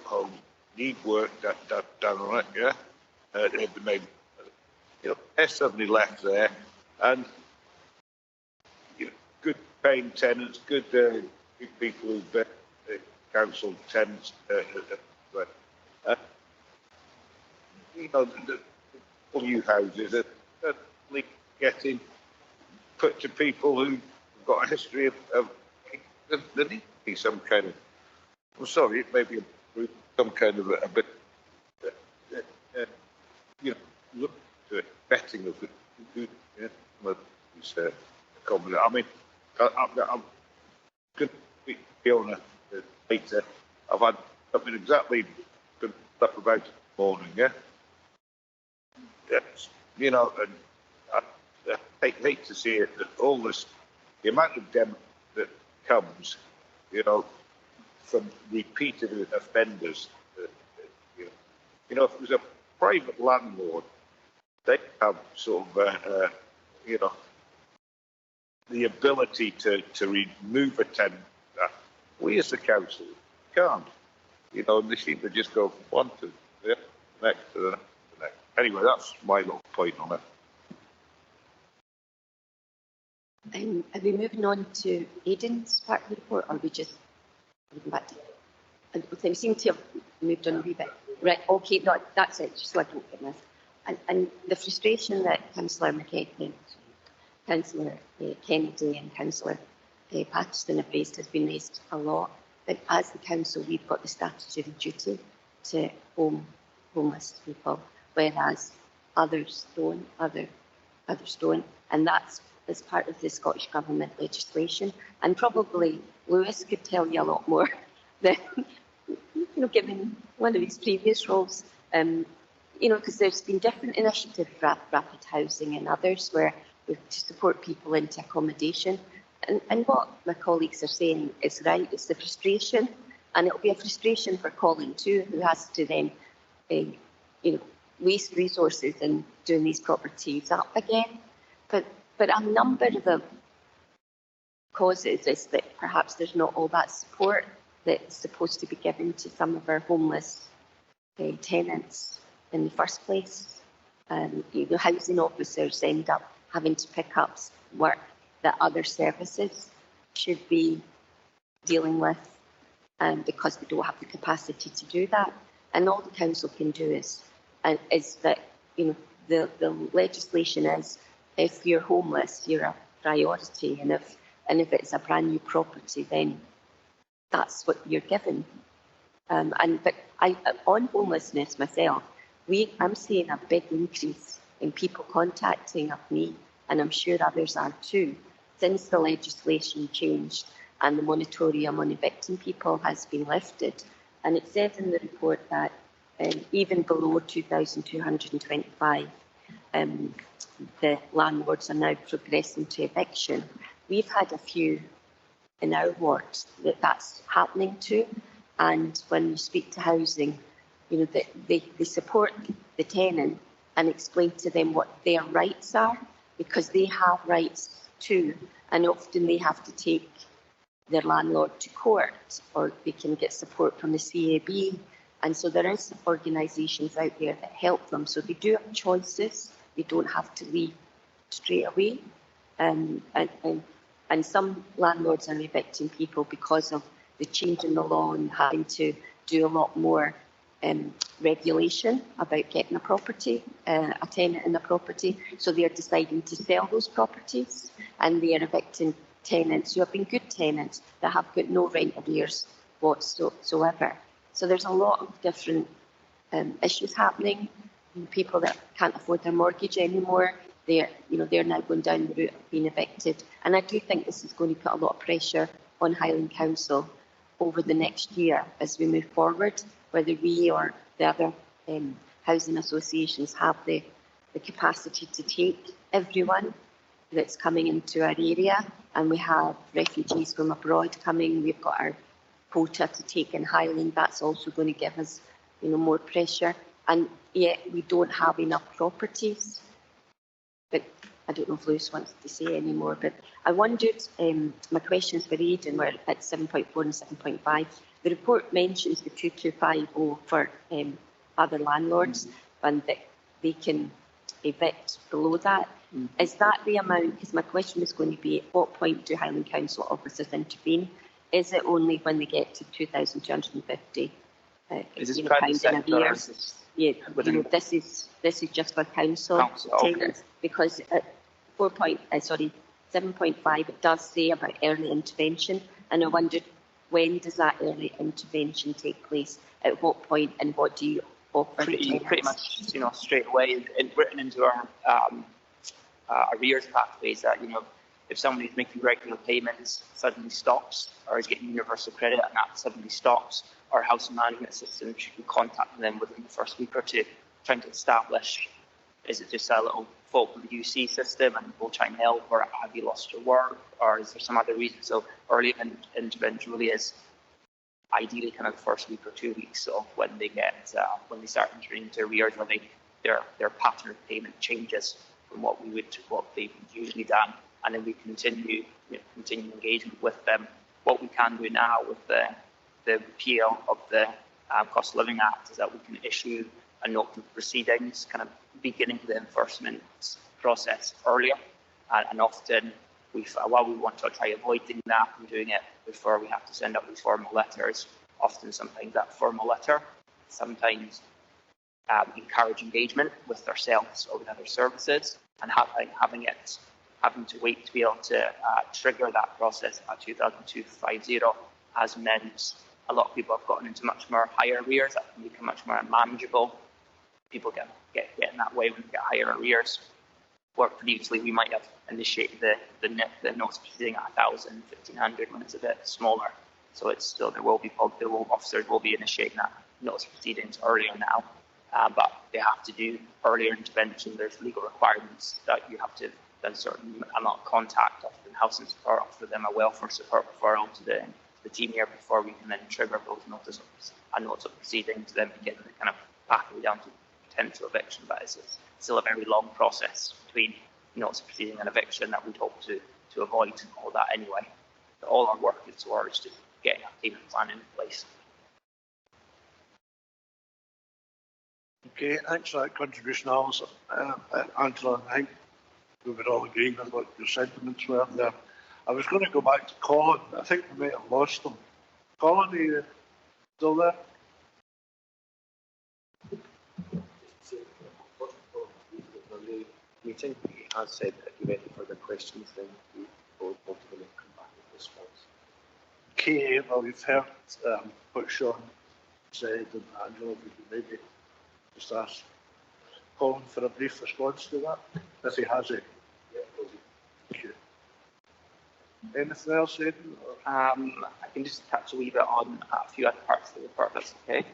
homes, need work done on it, yeah. They're suddenly left there, and good paying tenants, good people who've been council tenants, the new houses are certainly getting put to people who've got a history of there needs to be some kind of, I'm sorry, it may be some kind of a bit, look to it, vetting of who, these accommodate. I mean, I'm going to speak to Fiona later. I've had something exactly stuff about this morning, yeah? you know, and I hate to say it, that all this, the amount of them that comes, you know, from repeated offenders, you know, if it was a private landlord, they have sort of, you know, the ability to remove a tenant. We as the council can't, you know, and they seem to just go from one to the next to the next to the next. Anyway, that's my little point on it. Are we moving on to Aidan's part of the report, or are we just moving back to? We seem to have moved on a wee bit. Right, okay, no, that's it, just so I don't get missed. And the frustration that Councillor McKechnie, Councillor Kennedy and Councillor Patterson have raised has been raised a lot. That as the council, we've got the statutory duty to homeless people, whereas others don't, others don't. And that's as part of the Scottish Government legislation. And probably Lewis could tell you a lot more than, you know, given one of his previous roles. You know, because there's been different initiatives, rapid housing and others, where to support people into accommodation. And what my colleagues are saying is right, it's the frustration, and it'll be a frustration for Colin too, who has to then, you know, waste resources in doing these properties up again. But a number of the causes is that perhaps there's not all that support that's supposed to be given to some of our homeless tenants in the first place. You know, housing officers end up having to pick up work that other services should be dealing with, because they don't have the capacity to do that. And all the council can do is that, you know, the legislation is, if you're homeless, you're a priority, and if it's a brand new property, then that's what you're given. But on homelessness myself, I'm seeing a big increase in people contacting me, and I'm sure others are too, since the legislation changed and the moratorium on evicting people has been lifted. And it says in the report that even below 2,225, the landlords are now progressing to eviction. We've had a few in our ward that's happening to, and when you speak to housing, you know, they support the tenant and explain to them what their rights are, because they have rights too, and often they have to take their landlord to court, or they can get support from the CAB. And so there is organisations out there that help them. So they do have choices. They don't have to leave straight away. And some landlords are evicting people because of the change in the law and having to do a lot more regulation about getting a property, a tenant in a property. So they're deciding to sell those properties, and they are evicting tenants who have been good tenants that have got no rent arrears whatsoever. So there's a lot of different issues happening. People that can't afford their mortgage anymore, they're now going down the route of being evicted. And I do think this is going to put a lot of pressure on Highland Council over the next year as we move forward, whether we or the other housing associations have the capacity to take everyone that's coming into our area. And we have refugees from abroad coming. We've got our quota to take in Highland. That's also going to give us, you know, more pressure. And yet we don't have enough properties. But I don't know if Lewis wants to say any more. But I wondered, my questions for Aidan were at 7.4 and 7.5. The report mentions the 2250 for other landlords, and that they can evict below that. Is that the amount? Because my question is going to be, at what point do Highland Council officers intervene? Is it only when they get to 2,250 Is this pounds in a year? Yeah, within, you know, this is just for council tenants, okay. Because at 7.5 it does say about early intervention, and I wondered, when does that early intervention take place? At what point, and what do you offer? Pretty much, you know, straight away, written into our arrears pathways, that, you know, if somebody's making regular payments, suddenly stops, or is getting universal credit and that suddenly stops, our housing management system should be contacting them within the first week or two, trying to establish is it just a little fault with the UC system and we'll try and help, or have you lost your work, or is there some other reason? So early intervention really is ideally kind of the first week or 2 weeks of when they get when they start entering into arrears, or their pattern of payment changes from what they've usually done, and then we continue engagement with them. What we can do now with the repeal of the Cost of Living Act is that we can issue a note of proceedings, kind of beginning the enforcement process earlier, and often while we want to try avoiding that and doing it before we have to send out these formal letters, sometimes that formal letter sometimes encourage engagement with ourselves or with other services, and having to wait to be able to trigger that process at 200250 has meant a lot of people have gotten into much more higher arrears. That can become much more unmanageable. People get in that way when they get higher arrears. Where previously we might have initiated the notice proceeding at 1,000, 1,500 when it's a bit smaller. So it's still officers will be initiating that notice proceedings earlier now, but they have to do earlier intervention. There's legal requirements that you have to then certain amount of contact, often housing support, offer them a welfare support referral to the team here before we can then trigger those notice of proceedings to then begin the kind of pathway down to potential eviction. But it's still a very long process between notice of proceeding and eviction that we'd hope to avoid all that anyway. So all our work is towards just getting a payment plan in place. Okay, thanks for that contribution, Alison. Angela, I think we would all agree with what your sentiments were there. I was going to go back to Colin. I think we might have lost him. Colin, are you still there? Meeting, he has said that if you have any further questions, then we will ultimately come back with response. Okay, well, we've heard what Sean said, and Angela, we could maybe just ask Colin for a brief response to that, if he has it. Thank you. Anything else, Aidan? I can just touch a wee bit on a few other parts of the report, that's okay.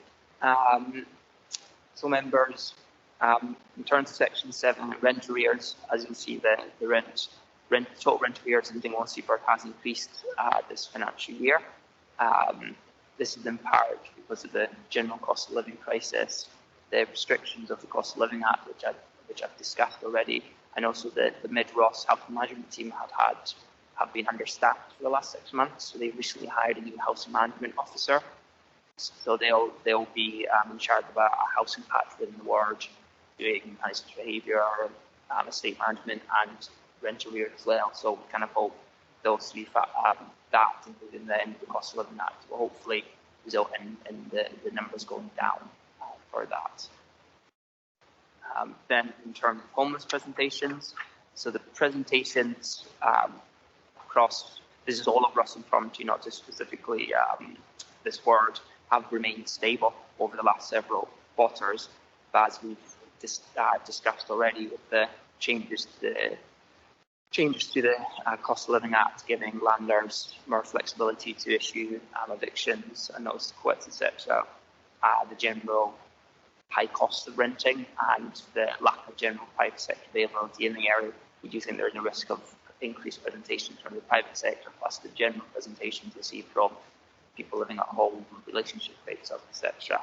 So members, in terms of section 7, rent arrears, as you see, the total rent arrears in Dingwall and Seaforth has increased this financial year. This is in part because of the general cost of living crisis, the restrictions of the Cost of Living Act, which I've discussed already, and also the Mid-Ross Health and Management team have been understaffed for the last 6 months. So they recently hired a new housing management officer. So they'll be in charge of a housing patch within the ward, doing managed behaviour, estate management, and rent arrears as well. So we kind of hope those three that, including the Cost of Living Act, will hopefully result in the numbers going down for that. Then in terms of homeless presentations, so the presentations across, this is all of Russell Promontory, not just specifically this ward, have remained stable over the last several quarters. But as we've discussed already, with the changes to the Cost of Living Act, giving landlords more flexibility to issue evictions and notice of quits, etc., the general high cost of renting and the lack of general private sector availability in the area, we do think there is a risk of increased presentations from the private sector, plus the general presentations we see from people living at home, relationship breakups, etc.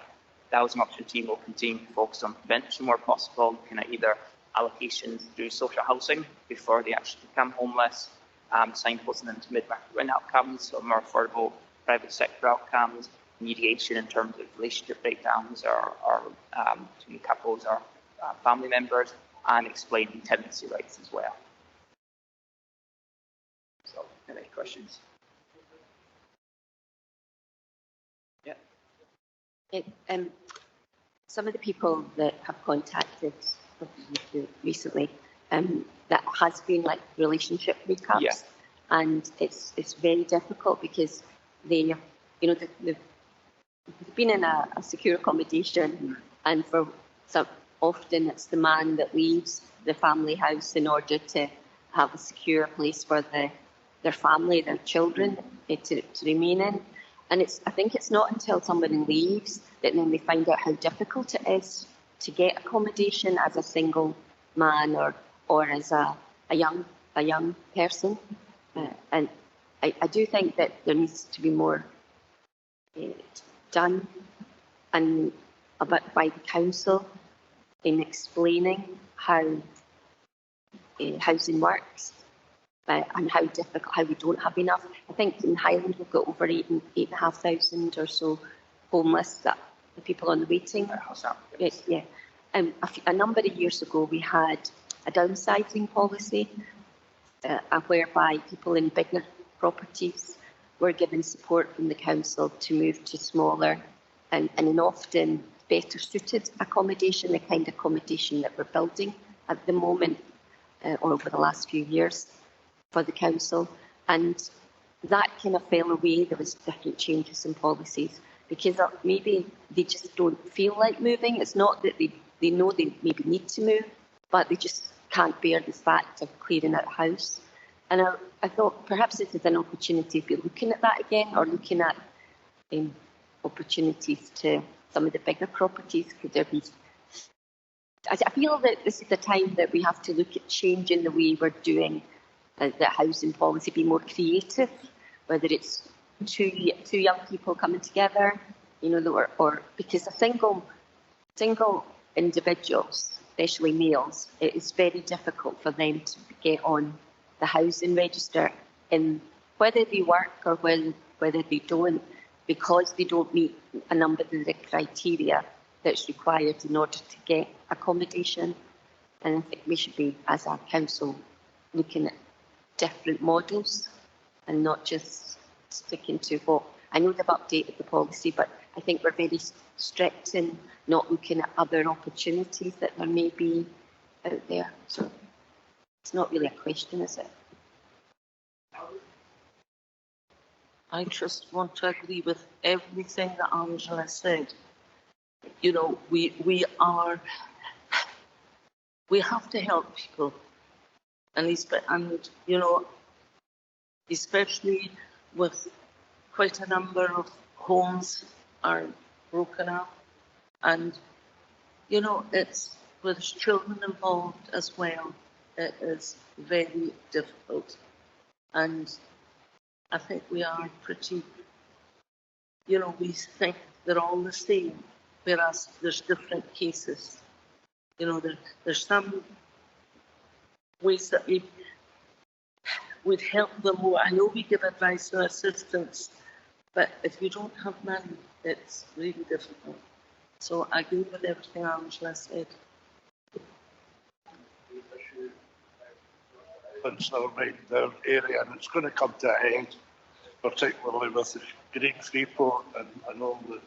The Housing Option team will continue to focus on prevention where possible, looking at either allocations through social housing before they actually become homeless, signposting them to mid-market rent outcomes, so more affordable private sector outcomes, mediation in terms of relationship breakdowns or between couples or family members, and explaining tenancy rights as well. So, any questions? Yeah. Some of the people that have contacted you recently, that has been like relationship breakups, yeah. And it's very difficult because they've been in a secure accommodation, and for some, often it's the man that leaves the family house in order to have a secure place for their family, their children to remain in. And I think it's not until somebody leaves that then they find out how difficult it is to get accommodation as a single man or as a young person. And I do think that there needs to be more done and about by the council in explaining how housing works and how difficult, how we don't have enough. I think in Highland we've got over 8,500 or so homeless, that the people on the waiting. Yeah. A number of years ago we had a downsizing policy whereby people in bigger properties were given support from the council to move to smaller and in often better suited accommodation, the kind of accommodation that we're building at the moment or over the last few years for the council. And that kind of fell away. There was different changes in policies because maybe they just don't feel like moving. It's not that they know they maybe need to move, but they just can't bear the fact of clearing out a house. And I thought perhaps this is an opportunity if you're looking at that again, or looking at opportunities to some of the bigger properties. Could there be? I feel that this is the time that we have to look at changing the way we're doing the housing policy, be more creative, whether it's two young people coming together, or because a single individuals, especially males, it is very difficult for them to get on the housing register, in whether they work or whether they don't, because they don't meet a number of the criteria that's required in order to get accommodation. And I think we should be, as a council, looking at different models and not just sticking to what I know they've updated the policy, but I think we're very strict in not looking at other opportunities that there may be out there. So it's not really a question, is it? I just want to agree with everything that Angela said. We have to help people, and especially with quite a number of homes are broken up, and it's with children involved as well. It is very difficult, and I think we are pretty, we think they're all the same, whereas there's different cases. There's some ways that we'd help them more. I know we give advice or assistance, but if you don't have money, it's really difficult. So I agree with everything Angela said. Right in their area, and it's going to come to a head, particularly with the Green Freeport and all the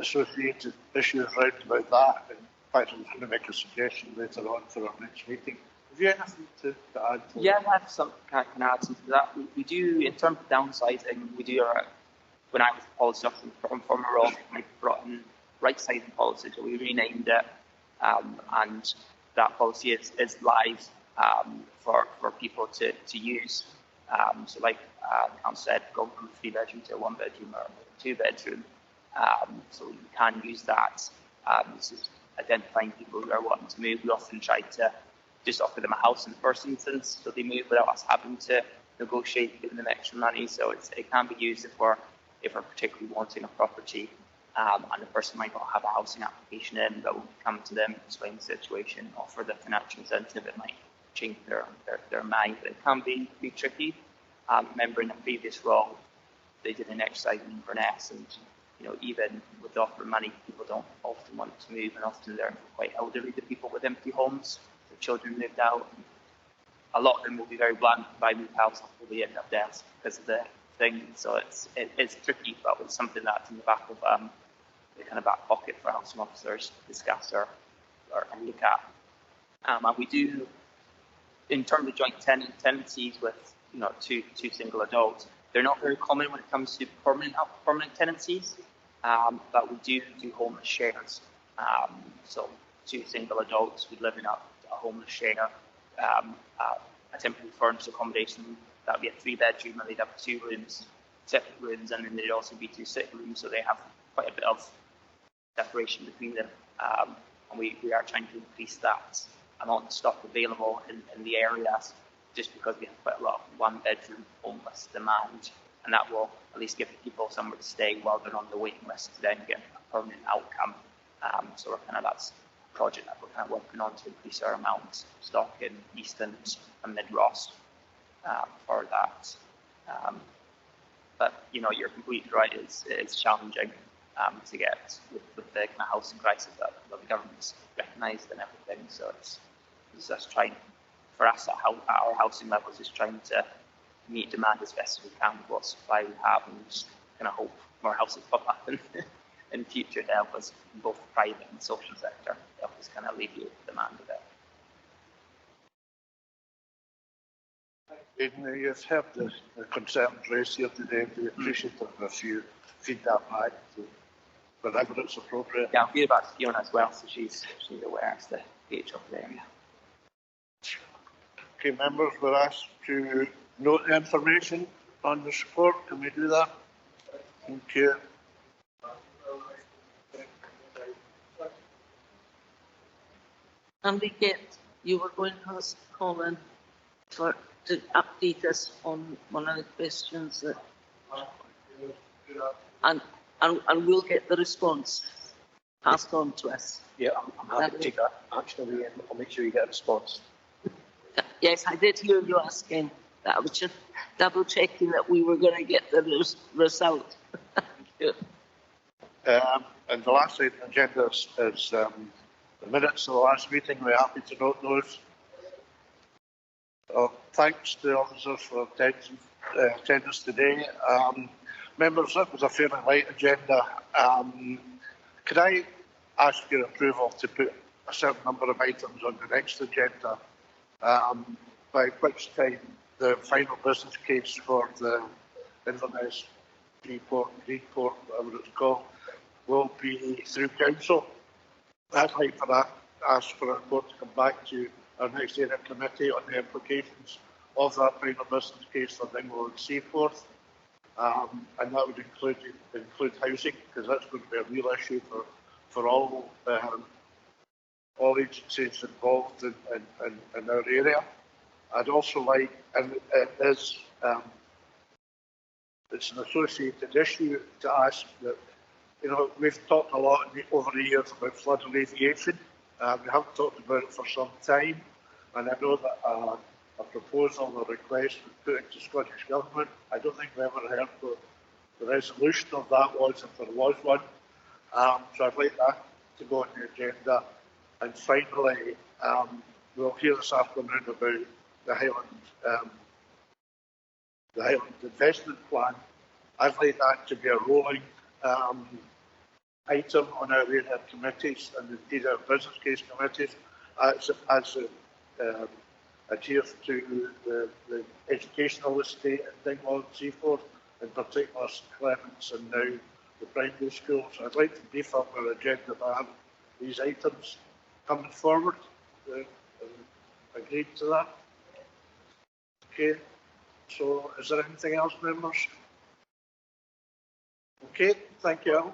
associated issues round about that. In fact, I was going to make a suggestion later on for our next meeting. Have you anything to add to Yeah, that? I have some can add something to that. We do, in terms of downsizing, we do when I was a policy officer from former role, we brought in right-sizing policy, so we renamed it, and that policy is live for people to use. So like Cam said, going from a 3-bedroom to a 1-bedroom or a 2-bedroom. So you can use that. This is identifying people who are wanting to move. We often try to just offer them a house in the first instance, so they move without us having to negotiate, giving them extra money. So it can be used if we're particularly wanting a property, and the person might not have a housing application in, but we'll come to them, explain the situation, offer the financial incentive. It might change their mind, but it can be tricky. Remember in a previous role, they did an exercise in Inverness, and even with the offer of money, people don't often want to move, and often they're quite elderly, the people with empty homes. The children moved out. A lot of them will be very blunt by move house after they end up dead because of the thing. So it's tricky, but it's something that's in the back of the kind of back pocket for housing officers to discuss or look at. And we do, in terms of joint tenancies with two single adults, they're not very common when it comes to permanent tenancies, but we do homeless shares. So two single adults would live in a homeless share, a temporary furnished accommodation. That would be a 3-bedroom, and they'd have 2 rooms, separate rooms, and then there'd also be 2 sitting rooms, so they have quite a bit of separation between them. And we are trying to increase that amount of stock available in the area, just because we have quite a lot of one-bedroom homeless demand, and that will at least give people somewhere to stay while they're on the waiting list to then get a permanent outcome. So we're kind of, that's a project that we're kind of working on to increase our amount of stock in East and Mid-Ross for that. But you know, you're completely right. It's challenging to get with the kind of housing crisis that the government's recognised and everything. So it's just trying, for us at our housing levels, is trying to meet demand as best as we can with what supply we have, and just kind of hope more houses pop up in future to help us in both the private and social sector, to help us kind of alleviate the demand a bit. You've heard the concerns raised here today. We appreciate it if you feed that back whenever it's appropriate. Yeah, I'll feed it back to Fiona as well, so she's aware as the PH of the area. Okay, members were asked to note the information on the report. Can we do that? Thank you. And you were going to ask Colin to update us on one of the questions that, and we'll get the response passed on to us. Yeah, I'm happy to take that action away, and I'll make sure you get a response. Yes, I did hear you asking that. I was just double checking that we were going to get the result. And the last item on the agenda is the minutes of the last meeting. We're happy to note those. Thanks to the officers for attendance today. Members, that was a fairly light agenda. Could I ask your approval to put a certain number of items on the next agenda, by which time the final business case for the Inverness Freeport, Greenport, whatever it's called, will be through council? I'd like for that, ask for a report to come back to our next area committee on the implications of that final business case for Dingwall and Seaforth. And that would include housing, because that's going to be a real issue for all agencies involved in our area. I'd also like, and it's an associated issue, to ask that, you know, we've talked a lot over the years about flood alleviation. We haven't talked about it for some time, and I know that a proposal or request was put into Scottish Government. I don't think we ever heard what the resolution of that was, if there was one. So I'd like that to go on the agenda. And finally, we'll hear this afternoon about the Highland investment plan. I'd like that to be a rolling item on our area committees and indeed our business case committees, as adheres to the educational estate at Dingwall and Seaforth, in particular St Clements and now the primary schools. I'd like to beef up our agenda to have these items coming forward. Agreed to that? Okay, so is there anything else, members? Okay, thank you all.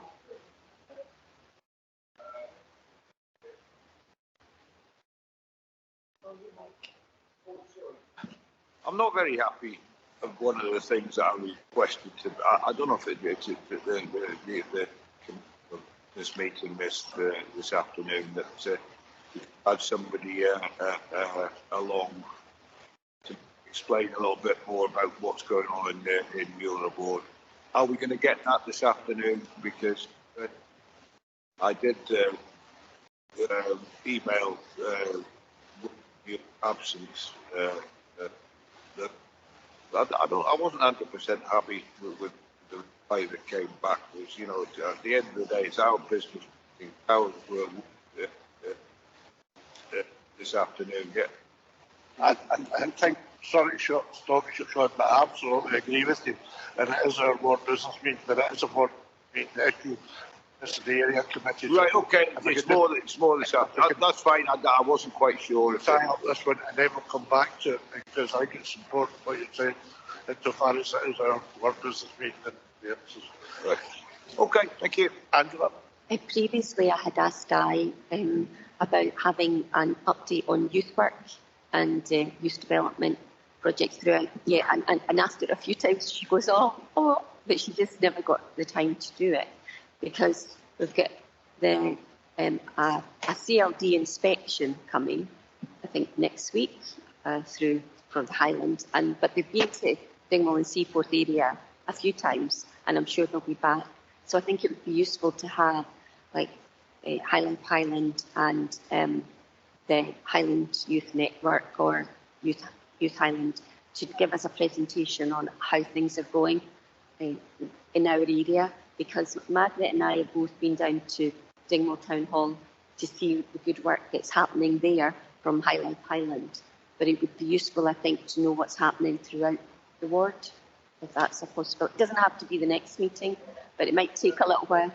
I'm not very happy of one of the things that I requested to. I don't know if it's this meeting this afternoon that had somebody along to explain a little bit more about what's going on in Muir Board. Are we going to get that this afternoon? Because I did email your absence. I wasn't 100% happy with the reply that came back. Was, you know, at the end of the day, it's our business. Ours were this afternoon. Yeah, I think, sorry, stop you short, but I absolutely agree with you. And it is our board business meeting, but it is a board meeting issue. This is the area committee. Right, okay. It's more this afternoon. That's fine. I wasn't quite sure. Sign up this one and then we'll come back to it, because I think it's important what you're saying, insofar as it is our board business meeting. And, yeah, right. Okay, thank you. Angela. Previously, I had asked Di about having an update on youth work and youth development projects throughout. Yeah, and asked her a few times. She goes, oh, but she just never got the time to do it because we've got the a CLD inspection coming, I think next week through from the Highland, but they've been to Dingwall and Seaforth area a few times, and I'm sure they'll be back. So I think it would be useful to have like Highland and the Highland Youth Network or Youth Highland to give us a presentation on how things are going in our area, because Margaret and I have both been down to Dingwall Town Hall to see the good work that's happening there from Highland. But it would be useful, I think, to know what's happening throughout the ward, if that's a possibility. It doesn't have to be the next meeting, but it might take a little while.